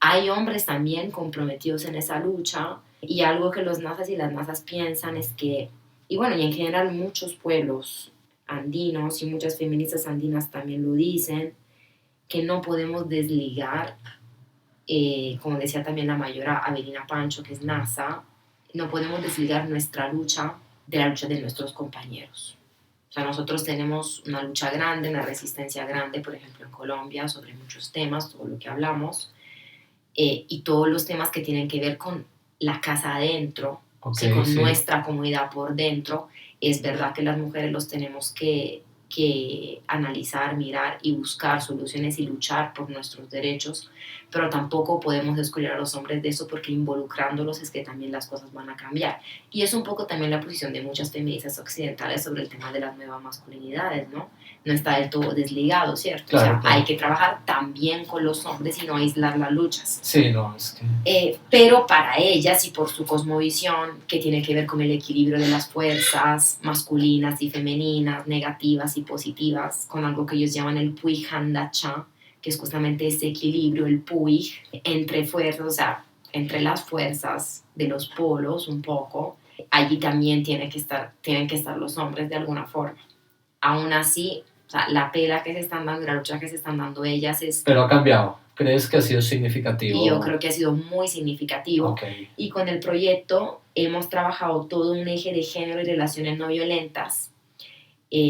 Hay hombres también comprometidos en esa lucha, y algo que los nazas y las nazas piensan es que, y bueno, y en general muchos pueblos andinos, y muchas feministas andinas también lo dicen, que no podemos desligar, como decía también la mayora Avelina Pancho, que es NASA, no podemos desligar nuestra lucha de la lucha de nuestros compañeros. O sea, nosotros tenemos una lucha grande, una resistencia grande, por ejemplo, en Colombia, sobre muchos temas, todo lo que hablamos, y todos los temas que tienen que ver con la casa adentro, Okay, con sí. nuestra comunidad por dentro. Es verdad que las mujeres los tenemos que analizar, mirar y buscar soluciones y luchar por nuestros derechos, pero tampoco podemos excluir a los hombres de eso, porque involucrándolos es que también las cosas van a cambiar. Y es un poco también la posición de muchas feministas occidentales sobre el tema de las nuevas masculinidades, ¿no? No está del todo desligado, ¿cierto? Claro, o sea, claro. hay que trabajar también con los hombres y no aislar las luchas. Sí, no, es que... Pero para ellas y por su cosmovisión, que tiene que ver con el equilibrio de las fuerzas masculinas y femeninas, negativas y positivas, con algo que ellos llaman el Puig Handacha, que es justamente ese equilibrio, el Puig, entre fuerzas, o sea, entre las fuerzas de los polos un poco, allí también tienen que estar los hombres de alguna forma. Aún así, o sea, la pela que se están dando, la lucha que se están dando ellas es... Pero ha cambiado. ¿Crees que ha sido significativo? Y yo creo que ha sido muy significativo. Okay. Y con el proyecto hemos trabajado todo un eje de género y relaciones no violentas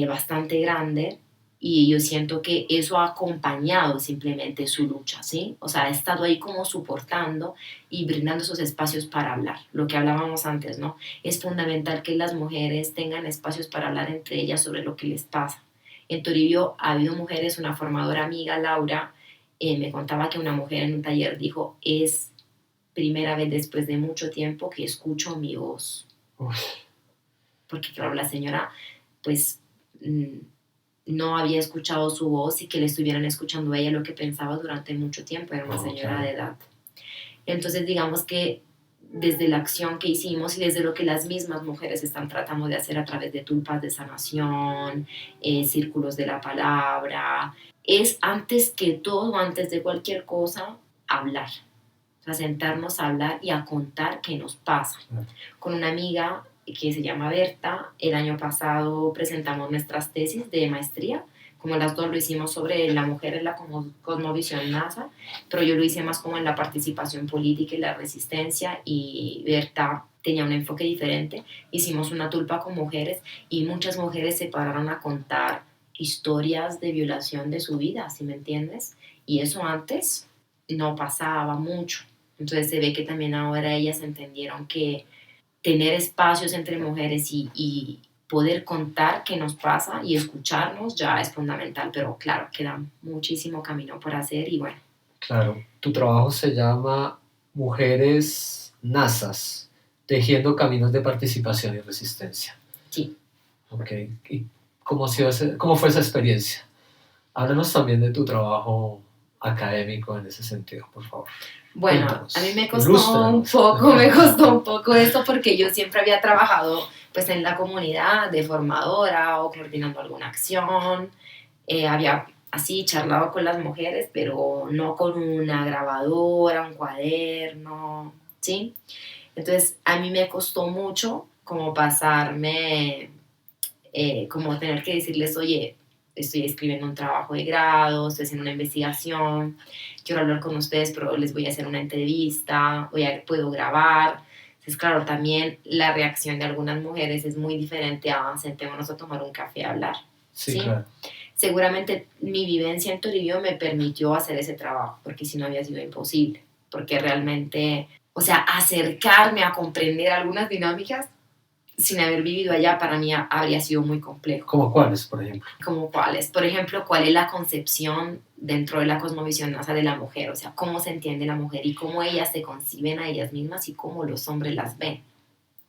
bastante grande, y yo siento que eso ha acompañado simplemente su lucha, ¿sí? O sea, ha estado ahí como soportando y brindando esos espacios para hablar, lo que hablábamos antes, ¿no? Es fundamental que las mujeres tengan espacios para hablar entre ellas sobre lo que les pasa. En Toribio ha habido mujeres, una formadora amiga, Laura, me contaba que una mujer en un taller dijo: es primera vez después de mucho tiempo que escucho mi voz. Uf. Porque claro, la señora pues no había escuchado su voz, y que le estuvieran escuchando a ella lo que pensaba durante mucho tiempo. Era una señora de edad. Entonces, digamos que desde la acción que hicimos y desde lo que las mismas mujeres están tratando de hacer a través de tulpas de sanación, círculos de la palabra, es antes que todo, antes de cualquier cosa, hablar. O sea, sentarnos a hablar y a contar qué nos pasa. Con una amiga que se llama Berta, el año pasado presentamos nuestras tesis de maestría. Como las dos lo hicimos sobre la mujer en la cosmovisión NASA, pero yo lo hice más como en la participación política y la resistencia, y Berta tenía un enfoque diferente. Hicimos una tulpa con mujeres y muchas mujeres se pararon a contar historias de violación de su vida, ¿sí me entiendes? Y eso antes no pasaba mucho. Entonces se ve que también ahora ellas entendieron que tener espacios entre mujeres y poder contar qué nos pasa y escucharnos ya es fundamental, pero claro, queda muchísimo camino por hacer y bueno. Claro, tu trabajo se llama Mujeres Nasas, tejiendo caminos de participación y resistencia. Sí. Ok, ¿y cómo fue esa experiencia? Háblanos también de tu trabajo académico en ese sentido, por favor. Bueno, Cuéntanos, a mí me costó un poco esto, porque yo siempre había trabajado pues en la comunidad de formadora o coordinando alguna acción, había así charlado con las mujeres, pero no con una grabadora, un cuaderno, ¿sí? Entonces a mí me costó mucho como pasarme, como tener que decirles: oye, estoy escribiendo un trabajo de grado, estoy haciendo una investigación, quiero hablar con ustedes, pero les voy a hacer una entrevista, puedo grabar. Entonces, claro, también la reacción de algunas mujeres es muy diferente a sentémonos a tomar un café a hablar. Sí, claro. Seguramente mi vivencia en Toribio me permitió hacer ese trabajo, porque si no había sido imposible, porque realmente, o sea, acercarme a comprender algunas dinámicas sin haber vivido allá, para mí habría sido muy complejo. ¿Cómo cuáles, por ejemplo? ¿Cómo cuáles? Por ejemplo, ¿cuál es la concepción dentro de la cosmovisión NASA de la mujer? O sea, ¿cómo se entiende la mujer y cómo ellas se conciben a ellas mismas y cómo los hombres las ven?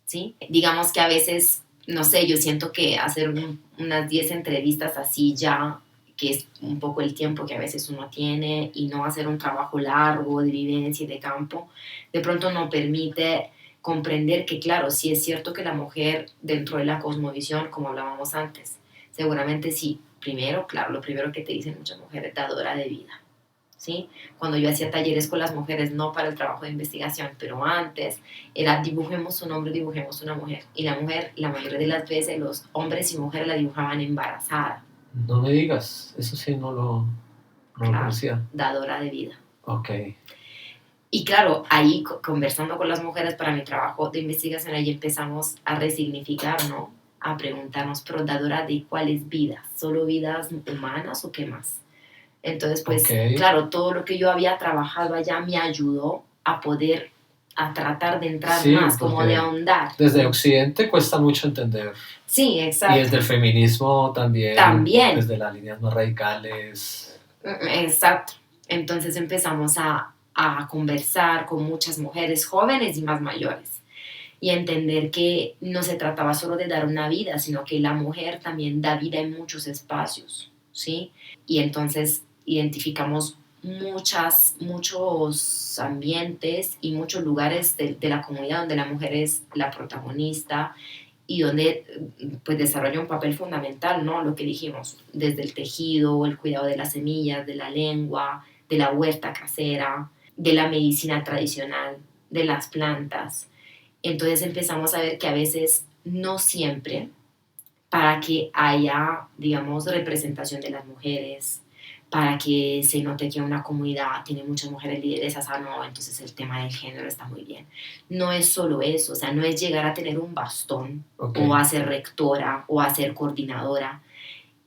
¿Sí? Digamos que a veces, no sé, yo siento que hacer unas 10 entrevistas así ya, que es un poco el tiempo que a veces uno tiene, y no hacer un trabajo largo de vivencia y de campo, de pronto no permite comprender que, claro, sí es cierto que la mujer dentro de la cosmovisión, como hablábamos antes, seguramente sí, primero, claro, lo primero que te dicen muchas mujeres, dadora de vida, ¿sí? Cuando yo hacía talleres con las mujeres, no para el trabajo de investigación, pero antes, era dibujemos un hombre, dibujemos una mujer. Y la mujer, la mayoría de las veces, los hombres y mujeres la dibujaban embarazada. No me digas, eso sí no lo Claro, conocía. dadora de vida. Ok. Y claro, ahí conversando con las mujeres para mi trabajo de investigación, ahí empezamos a resignificar, ¿no? A preguntarnos, pero dadora de cuáles vidas, solo vidas humanas o qué más. Entonces, pues, Ok. claro, todo lo que yo había trabajado allá me ayudó a poder, a tratar de entrar Sí, más, como de porque ahondar. desde Occidente cuesta mucho entender. Sí, Y exacto. desde el feminismo también. También. Desde las líneas más radicales. Exacto. Entonces empezamos a conversar con muchas mujeres jóvenes y más mayores y a entender que no se trataba solo de dar una vida, sino que la mujer también da vida en muchos espacios, ¿sí? Y entonces identificamos muchos ambientes y muchos lugares de la comunidad donde la mujer es la protagonista y donde pues desarrolla un papel fundamental, ¿no? Lo que dijimos, desde el tejido, el cuidado de las semillas, de la lengua, de la huerta casera, de la medicina tradicional, de las plantas. Entonces empezamos a ver que a veces, no siempre, para que haya, digamos, representación de las mujeres, para que se note que una comunidad tiene muchas mujeres lideresas, no, entonces el tema del género está muy bien. No es solo eso, o sea, no es llegar a tener un bastón, Okay. o a ser rectora, o a ser coordinadora.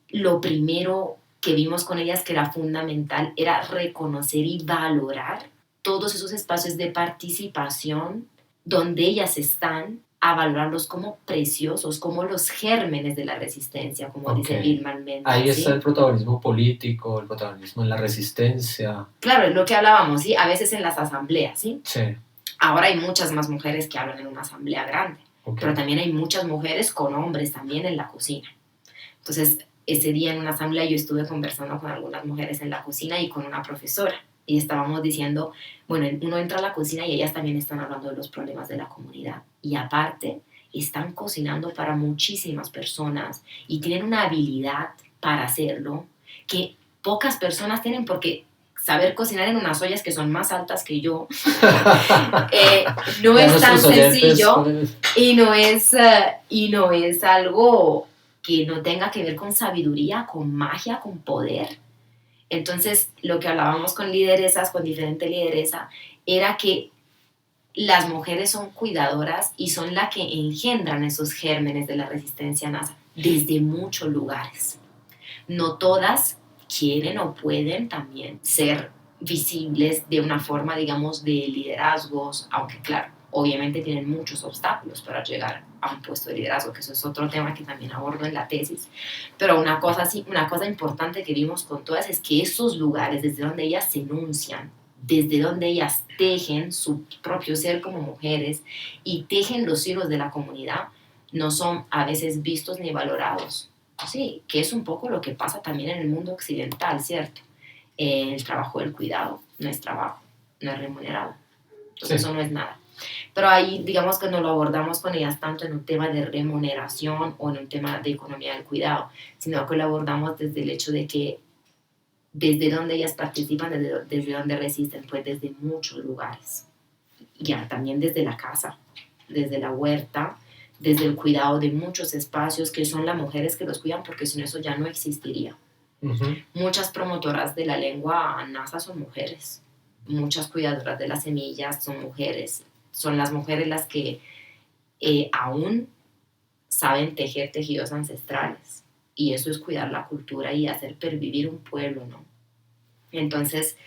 Lo primero que vimos con ellas que era fundamental era reconocer y valorar todos esos espacios de participación donde ellas están, a valorarlos como preciosos, como los gérmenes de la resistencia, como dice Vilma Almendra. Ahí ¿sí? está el protagonismo político, el protagonismo en la resistencia. Claro, es lo que hablábamos, ¿sí? A veces en las asambleas, ¿sí? Sí. Ahora hay muchas más mujeres que hablan en una asamblea grande, pero también hay muchas mujeres con hombres también en la cocina. Entonces, ese día en una asamblea yo estuve conversando con algunas mujeres en la cocina y con una profesora. Y estábamos diciendo, bueno, uno entra a la cocina y ellas también están hablando de los problemas de la comunidad. Y aparte, están cocinando para muchísimas personas y tienen una habilidad para hacerlo que pocas personas tienen porque saber cocinar en unas ollas que son más altas que yo no es tan sencillo y no es algo que no tenga que ver con sabiduría, con magia, con poder. Entonces, lo que hablábamos con lideresas, con diferente lideresa, era que las mujeres son cuidadoras y son las que engendran esos gérmenes de la resistencia NASA desde muchos lugares. No todas quieren o pueden también ser visibles de una forma, digamos, de liderazgos, aunque claro, obviamente tienen muchos obstáculos para llegar a un puesto de liderazgo, que eso es otro tema que también abordo en la tesis. Pero una cosa importante que vimos con todas es que esos lugares desde donde ellas se enuncian, desde donde ellas tejen su propio ser como mujeres y tejen los hilos de la comunidad, no son a veces vistos ni valorados. Sí, que es un poco lo que pasa también en el mundo occidental, ¿cierto? El trabajo del cuidado no es trabajo, no es remunerado. Entonces eso no es nada. Pero ahí, digamos que no lo abordamos con ellas tanto en un tema de remuneración o en un tema de economía del cuidado, sino que lo abordamos desde el hecho de que desde donde ellas participan, desde donde resisten, pues desde muchos lugares. Ya, también desde la casa, desde la huerta, desde el cuidado de muchos espacios que son las mujeres que los cuidan, porque sin eso ya no existiría. Uh-huh. Muchas promotoras de la lengua nasa son mujeres, muchas cuidadoras de las semillas son mujeres, son las mujeres las que aún saben tejer tejidos ancestrales, y eso es cuidar la cultura y hacer pervivir un pueblo, ¿no? Entonces,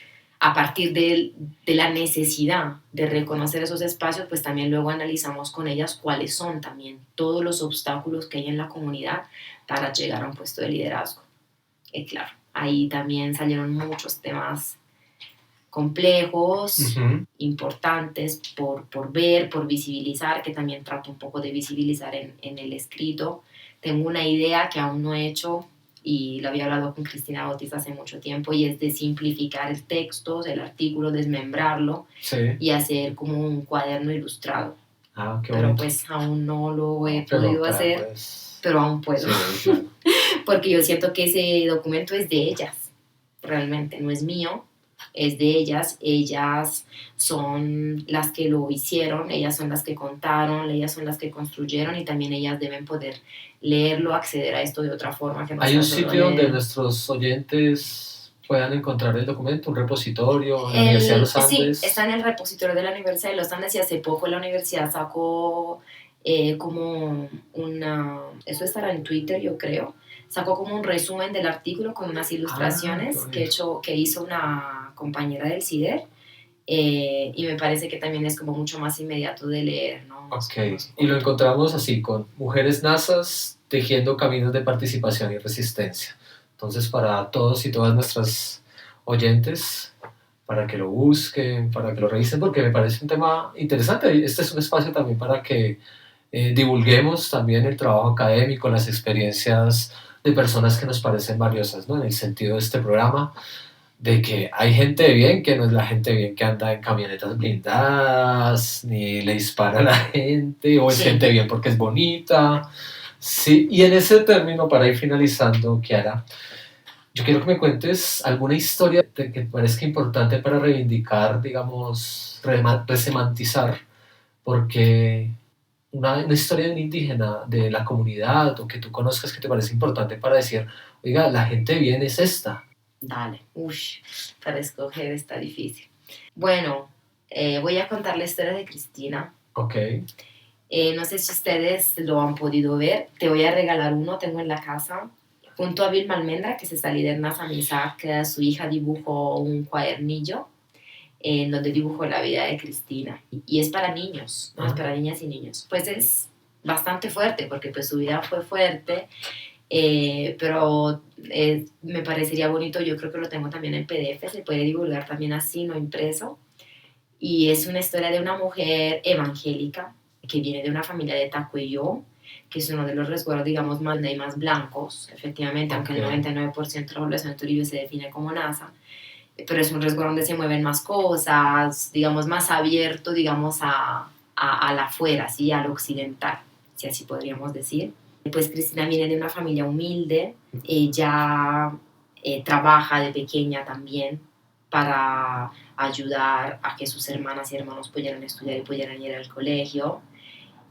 a partir de la necesidad de reconocer esos espacios, pues también luego analizamos con ellas cuáles son también todos los obstáculos que hay en la comunidad para llegar a un puesto de liderazgo. Y claro, ahí también salieron muchos temas complejos, uh-huh, importantes por ver, por visibilizar, que también trato un poco de visibilizar en el escrito. Tengo una idea que aún no he hecho, y lo había hablado con Cristina Bautista hace mucho tiempo, y es de simplificar el texto, el artículo, desmembrarlo, sí, y hacer como un cuaderno ilustrado. Ah, qué pero bonito. Pues aún no lo he podido hacer, pues, pero aún puedo. Sí, claro. Porque yo siento que ese documento es de ellas, realmente, no es mío, es de ellas son las que lo hicieron, ellas son las que contaron, ellas son las que construyeron y también ellas deben poder leerlo, acceder a esto de otra forma que no ¿Hay un sea solo sitio donde leer. nuestros oyentes puedan encontrar el documento, un repositorio, la Universidad de los Sí, está Andes? en el repositorio de la Universidad de los Andes y hace poco la universidad sacó como eso estará en Twitter yo creo, sacó como un resumen del artículo con unas Ah, qué ilustraciones bonito. que hizo una compañera del CIDER y me parece que también es como mucho más inmediato de leer, ¿no? Ok, Más y lo corto. encontramos así, con mujeres nasas tejiendo caminos de participación y resistencia. Entonces, para todos y todas nuestras oyentes, para que lo busquen, para que lo revisen, porque me parece un tema interesante. Este es un espacio también para que divulguemos también el trabajo académico, las experiencias de personas que nos parecen valiosas, ¿no? En el sentido de este programa, de que hay gente de bien que no es la gente de bien que anda en camionetas blindadas, ni le dispara a la gente, o es gente Sí, de bien porque es bonita. Sí, y en ese término, para ir finalizando, Kiara, yo quiero que me cuentes alguna historia que te parezca importante para reivindicar, digamos, resemantizar, porque una historia de un indígena, de la comunidad, o que tú conozcas que te parece importante para decir, oiga, la gente bien es esta. dale. Ush, para escoger está difícil. Bueno, voy a contar la historia de Cristina. Ok, No sé si ustedes lo han podido ver. Te voy a regalar uno, tengo en la casa. Junto a Vilma Almendra, que es esta líder Isaac, su hija dibujó un cuadernillo en donde dibujó la vida de Cristina. Y es para niños, ¿no? Es ah, para niñas y niños. Pues es bastante fuerte, porque pues su vida fue fuerte, pero me parecería bonito, yo creo que lo tengo también en PDF, se puede divulgar también así, no impreso. Y es una historia de una mujer evangélica que viene de una familia de Tacuello, que es uno de los resguardos, digamos, más blancos, efectivamente, aunque ok, el 99% de la población de Toribio se define como NASA, pero es un resguardo donde se mueven más cosas, digamos, más abierto, digamos, a la afuera, ¿sí? Al occidental, si así podríamos decir. Pues Cristina viene de una familia humilde, ella trabaja de pequeña también para ayudar a que sus hermanas y hermanos pudieran estudiar y pudieran ir al colegio.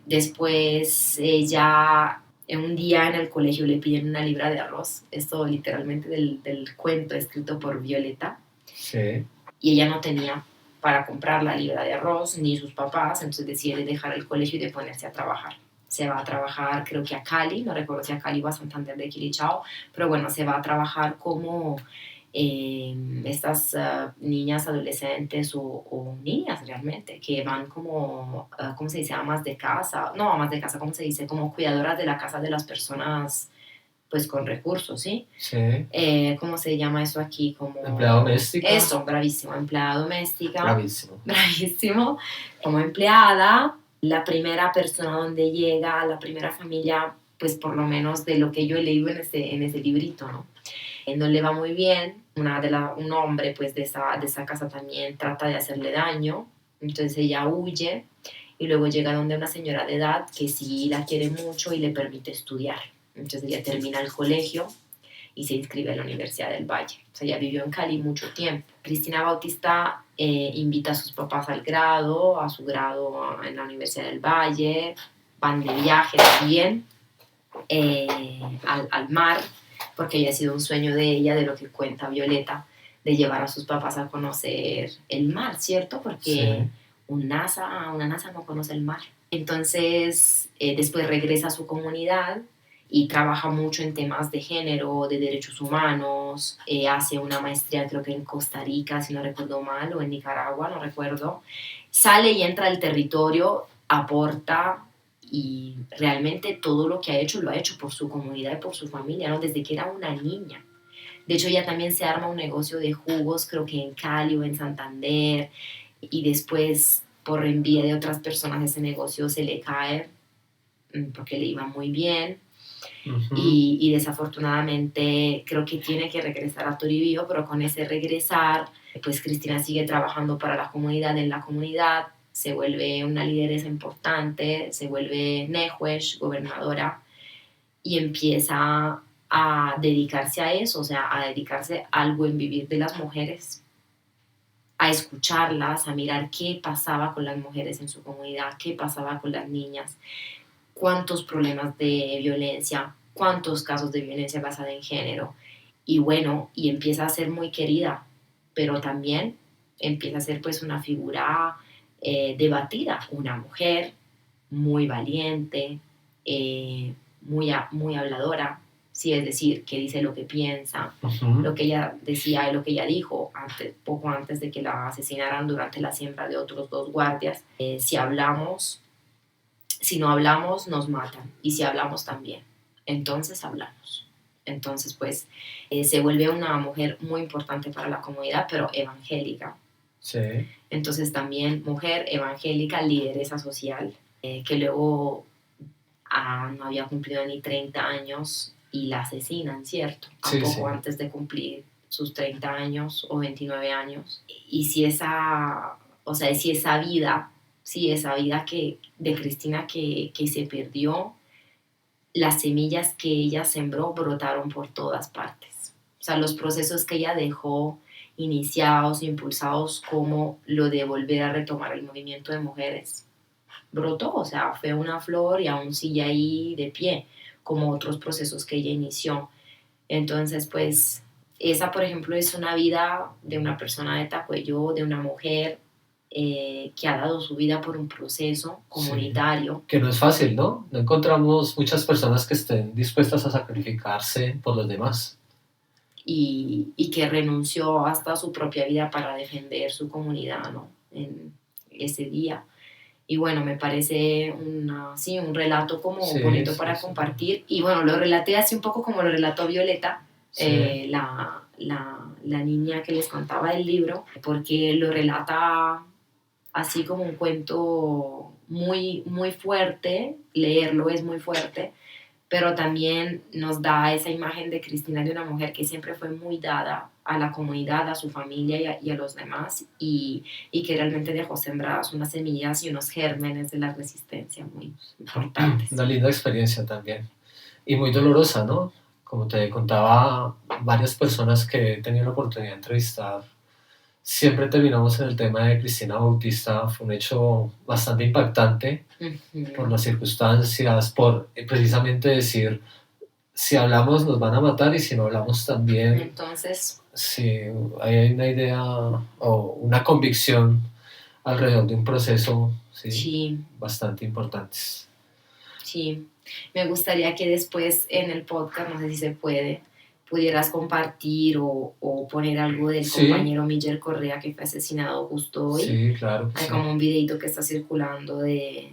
Después ella, en un día en el colegio le piden una libra de arroz, esto literalmente del cuento escrito por Violeta, sí, y ella no tenía para comprar la libra de arroz ni sus papás, entonces decide dejar el colegio y de ponerse a trabajar. Se va a trabajar, creo que a Cali, no recuerdo si a Cali o a Santander de Quilichao, pero bueno, se va a trabajar como estas niñas, adolescentes o niñas realmente, que van como, ¿cómo se dice? Amas de casa, no amas de casa, ¿cómo se dice? Como cuidadoras de la casa de las personas pues con recursos, ¿sí? sí. ¿Cómo se llama eso aquí? Empleada Como doméstica, eso, bravísimo, empleada doméstica, bravísimo. bravísimo, como empleada, la primera persona donde llega, la primera familia, pues por lo menos de lo que yo he leído en ese librito, ¿no? No le va muy bien, un hombre pues de esa casa también trata de hacerle daño, entonces ella huye y luego llega donde una señora de edad que sí la quiere mucho y le permite estudiar. Entonces ella termina el colegio y se inscribe a la Universidad del Valle. O sea, ella vivió en Cali mucho tiempo. Cristina Bautista invita a sus papás al grado, a su grado en la Universidad del Valle, van de viaje también al mar, porque había sido un sueño de ella, de lo que cuenta Violeta, de llevar a sus papás a conocer el mar, ¿cierto? Porque Sí. una NASA no conoce el mar. Entonces, después regresa a su comunidad y trabaja mucho en temas de género, de derechos humanos, hace una maestría creo que en Costa Rica, si no recuerdo mal, o en Nicaragua, no recuerdo. Sale y entra al territorio, aporta y realmente todo lo que ha hecho lo ha hecho por su comunidad y por su familia, ¿no? Desde que era una niña. De hecho, ella también se arma un negocio de jugos, creo que en Cali o en Santander, y después, por envidia de otras personas, ese negocio se le cae porque le iba muy bien. Ujú. Y desafortunadamente creo que tiene que regresar a Toribío, pero con ese regresar, pues Cristina sigue trabajando para la comunidad, en la comunidad, se vuelve una lideresa importante, se vuelve Nehuesh, gobernadora, y empieza a dedicarse a eso, o sea, a dedicarse al buen vivir de las mujeres. a escucharlas, a mirar qué pasaba con las mujeres en su comunidad, qué pasaba con las niñas, cuántos problemas de violencia, cuántos casos de violencia basada en género. Y bueno, y empieza a ser muy querida, pero también empieza a ser pues una figura debatida, una mujer muy valiente, muy habladora, sí, es decir, que dice lo que piensa, lo que ella decía y lo que ella dijo poco antes de que la asesinaran durante la siembra de otros 2 guardias. Si no hablamos, nos matan, y si hablamos también, entonces hablamos. Entonces, pues, se vuelve una mujer muy importante para la comunidad, pero evangélica. Sí. Entonces, también mujer evangélica, lideresa social, que luego no había cumplido ni 30 años y la asesinan, ¿cierto? Sí, Poco sí. antes de cumplir sus 30 años o 29 años. Y si esa vida, sí, esa vida de Cristina que se perdió, las semillas que ella sembró brotaron por todas partes. O sea, los procesos que ella dejó iniciados, impulsados, como lo de volver a retomar el movimiento de mujeres, brotó, o sea, fue una flor y aún sigue ahí de pie, como otros procesos que ella inició. Entonces, pues, esa, por ejemplo, es una vida de una persona de Tacuello, de una mujer que ha dado su vida por un proceso comunitario. Sí, que no es fácil, ¿no? No encontramos muchas personas que estén dispuestas a sacrificarse por los demás. Y que renunció hasta su propia vida para defender su comunidad, ¿no? En ese día. Y bueno, me parece un relato como bonito para compartir. Y bueno, lo relaté así un poco como lo relató Violeta, la niña que les contaba del libro, porque lo relata así como un cuento muy, muy fuerte, leerlo es muy fuerte, pero también nos da esa imagen de Cristina, de una mujer que siempre fue muy dada a la comunidad, a su familia y a los demás, y que realmente dejó sembradas unas semillas y unos gérmenes de la resistencia muy importantes. Una linda experiencia también, y muy dolorosa, ¿no? Como te contaba, varias personas que he tenido la oportunidad de entrevistar, siempre terminamos en el tema de Cristina Bautista. Fue un hecho bastante impactante por las circunstancias, por precisamente decir, si hablamos nos van a matar y si no hablamos también. Entonces, sí, hay una idea o una convicción alrededor de un proceso bastante importantes. Sí, me gustaría que después en el podcast, no sé si se puede, pudieras compartir o poner algo del compañero Miguel Correa que fue asesinado justo hoy. Sí, claro. Hay como un videito que está circulando de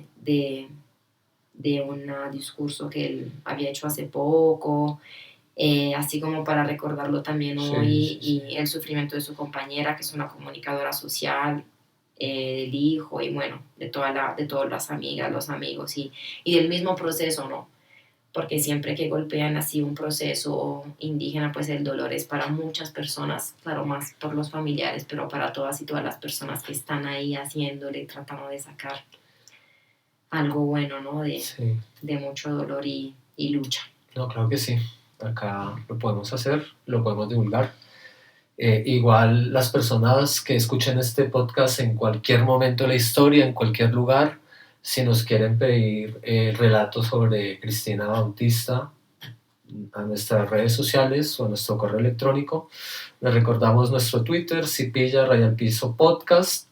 un discurso que él había hecho hace poco, así como para recordarlo también hoy, y el sufrimiento de su compañera, que es una comunicadora social, del hijo, y bueno, de todas las amigas, los amigos, y del mismo proceso, ¿no? Porque siempre que golpean así un proceso indígena, pues el dolor es para muchas personas, claro, más por los familiares, pero para todas y todas las personas que están ahí haciéndole, tratando de sacar algo bueno, ¿no? De mucho dolor y lucha. No, claro que sí. Acá lo podemos hacer, lo podemos divulgar. Igual las personas que escuchen este podcast en cualquier momento de la historia, en cualquier lugar, si nos quieren pedir relatos sobre Cristina Bautista, a nuestras redes sociales o a nuestro correo electrónico, les recordamos nuestro Twitter, cipilla_podcast,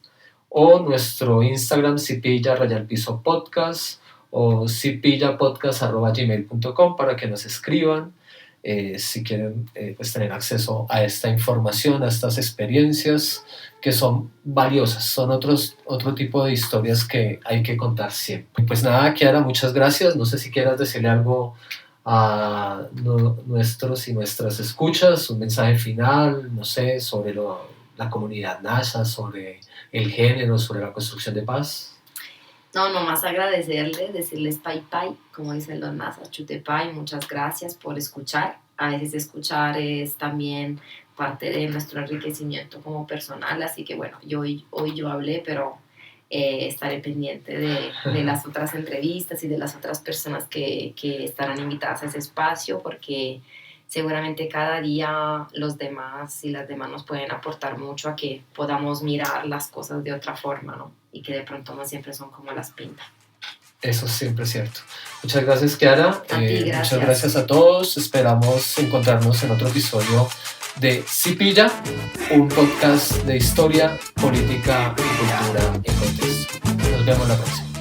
o nuestro Instagram, cipilla_podcast, o cipillapodcast@gmail.com, para que nos escriban si quieren pues tener acceso a esta información, a estas experiencias que son valiosas, son otro tipo de historias que hay que contar siempre. Pues nada, Kiara, muchas gracias. No sé si quieras decirle algo a nuestros y nuestras escuchas, un mensaje final, no sé, sobre la comunidad Nasa, sobre el género, sobre la construcción de paz. No, nomás agradecerles, decirles pai pai, como dicen los Nasa, chutepai, muchas gracias por escuchar. A veces escuchar es también parte de nuestro enriquecimiento como personal, así que bueno, hoy yo hablé, pero estaré pendiente de las otras entrevistas y de las otras personas que estarán invitadas a ese espacio, porque seguramente cada día los demás y las demás nos pueden aportar mucho a que podamos mirar las cosas de otra forma, ¿no? Y que de pronto no siempre son como las pintan. Eso siempre es cierto. Muchas gracias, Kiara. A ti, gracias. Muchas gracias a todos. Esperamos encontrarnos en otro episodio de Cipilla, un podcast de historia, política y cultura en contexto. Nos vemos la próxima.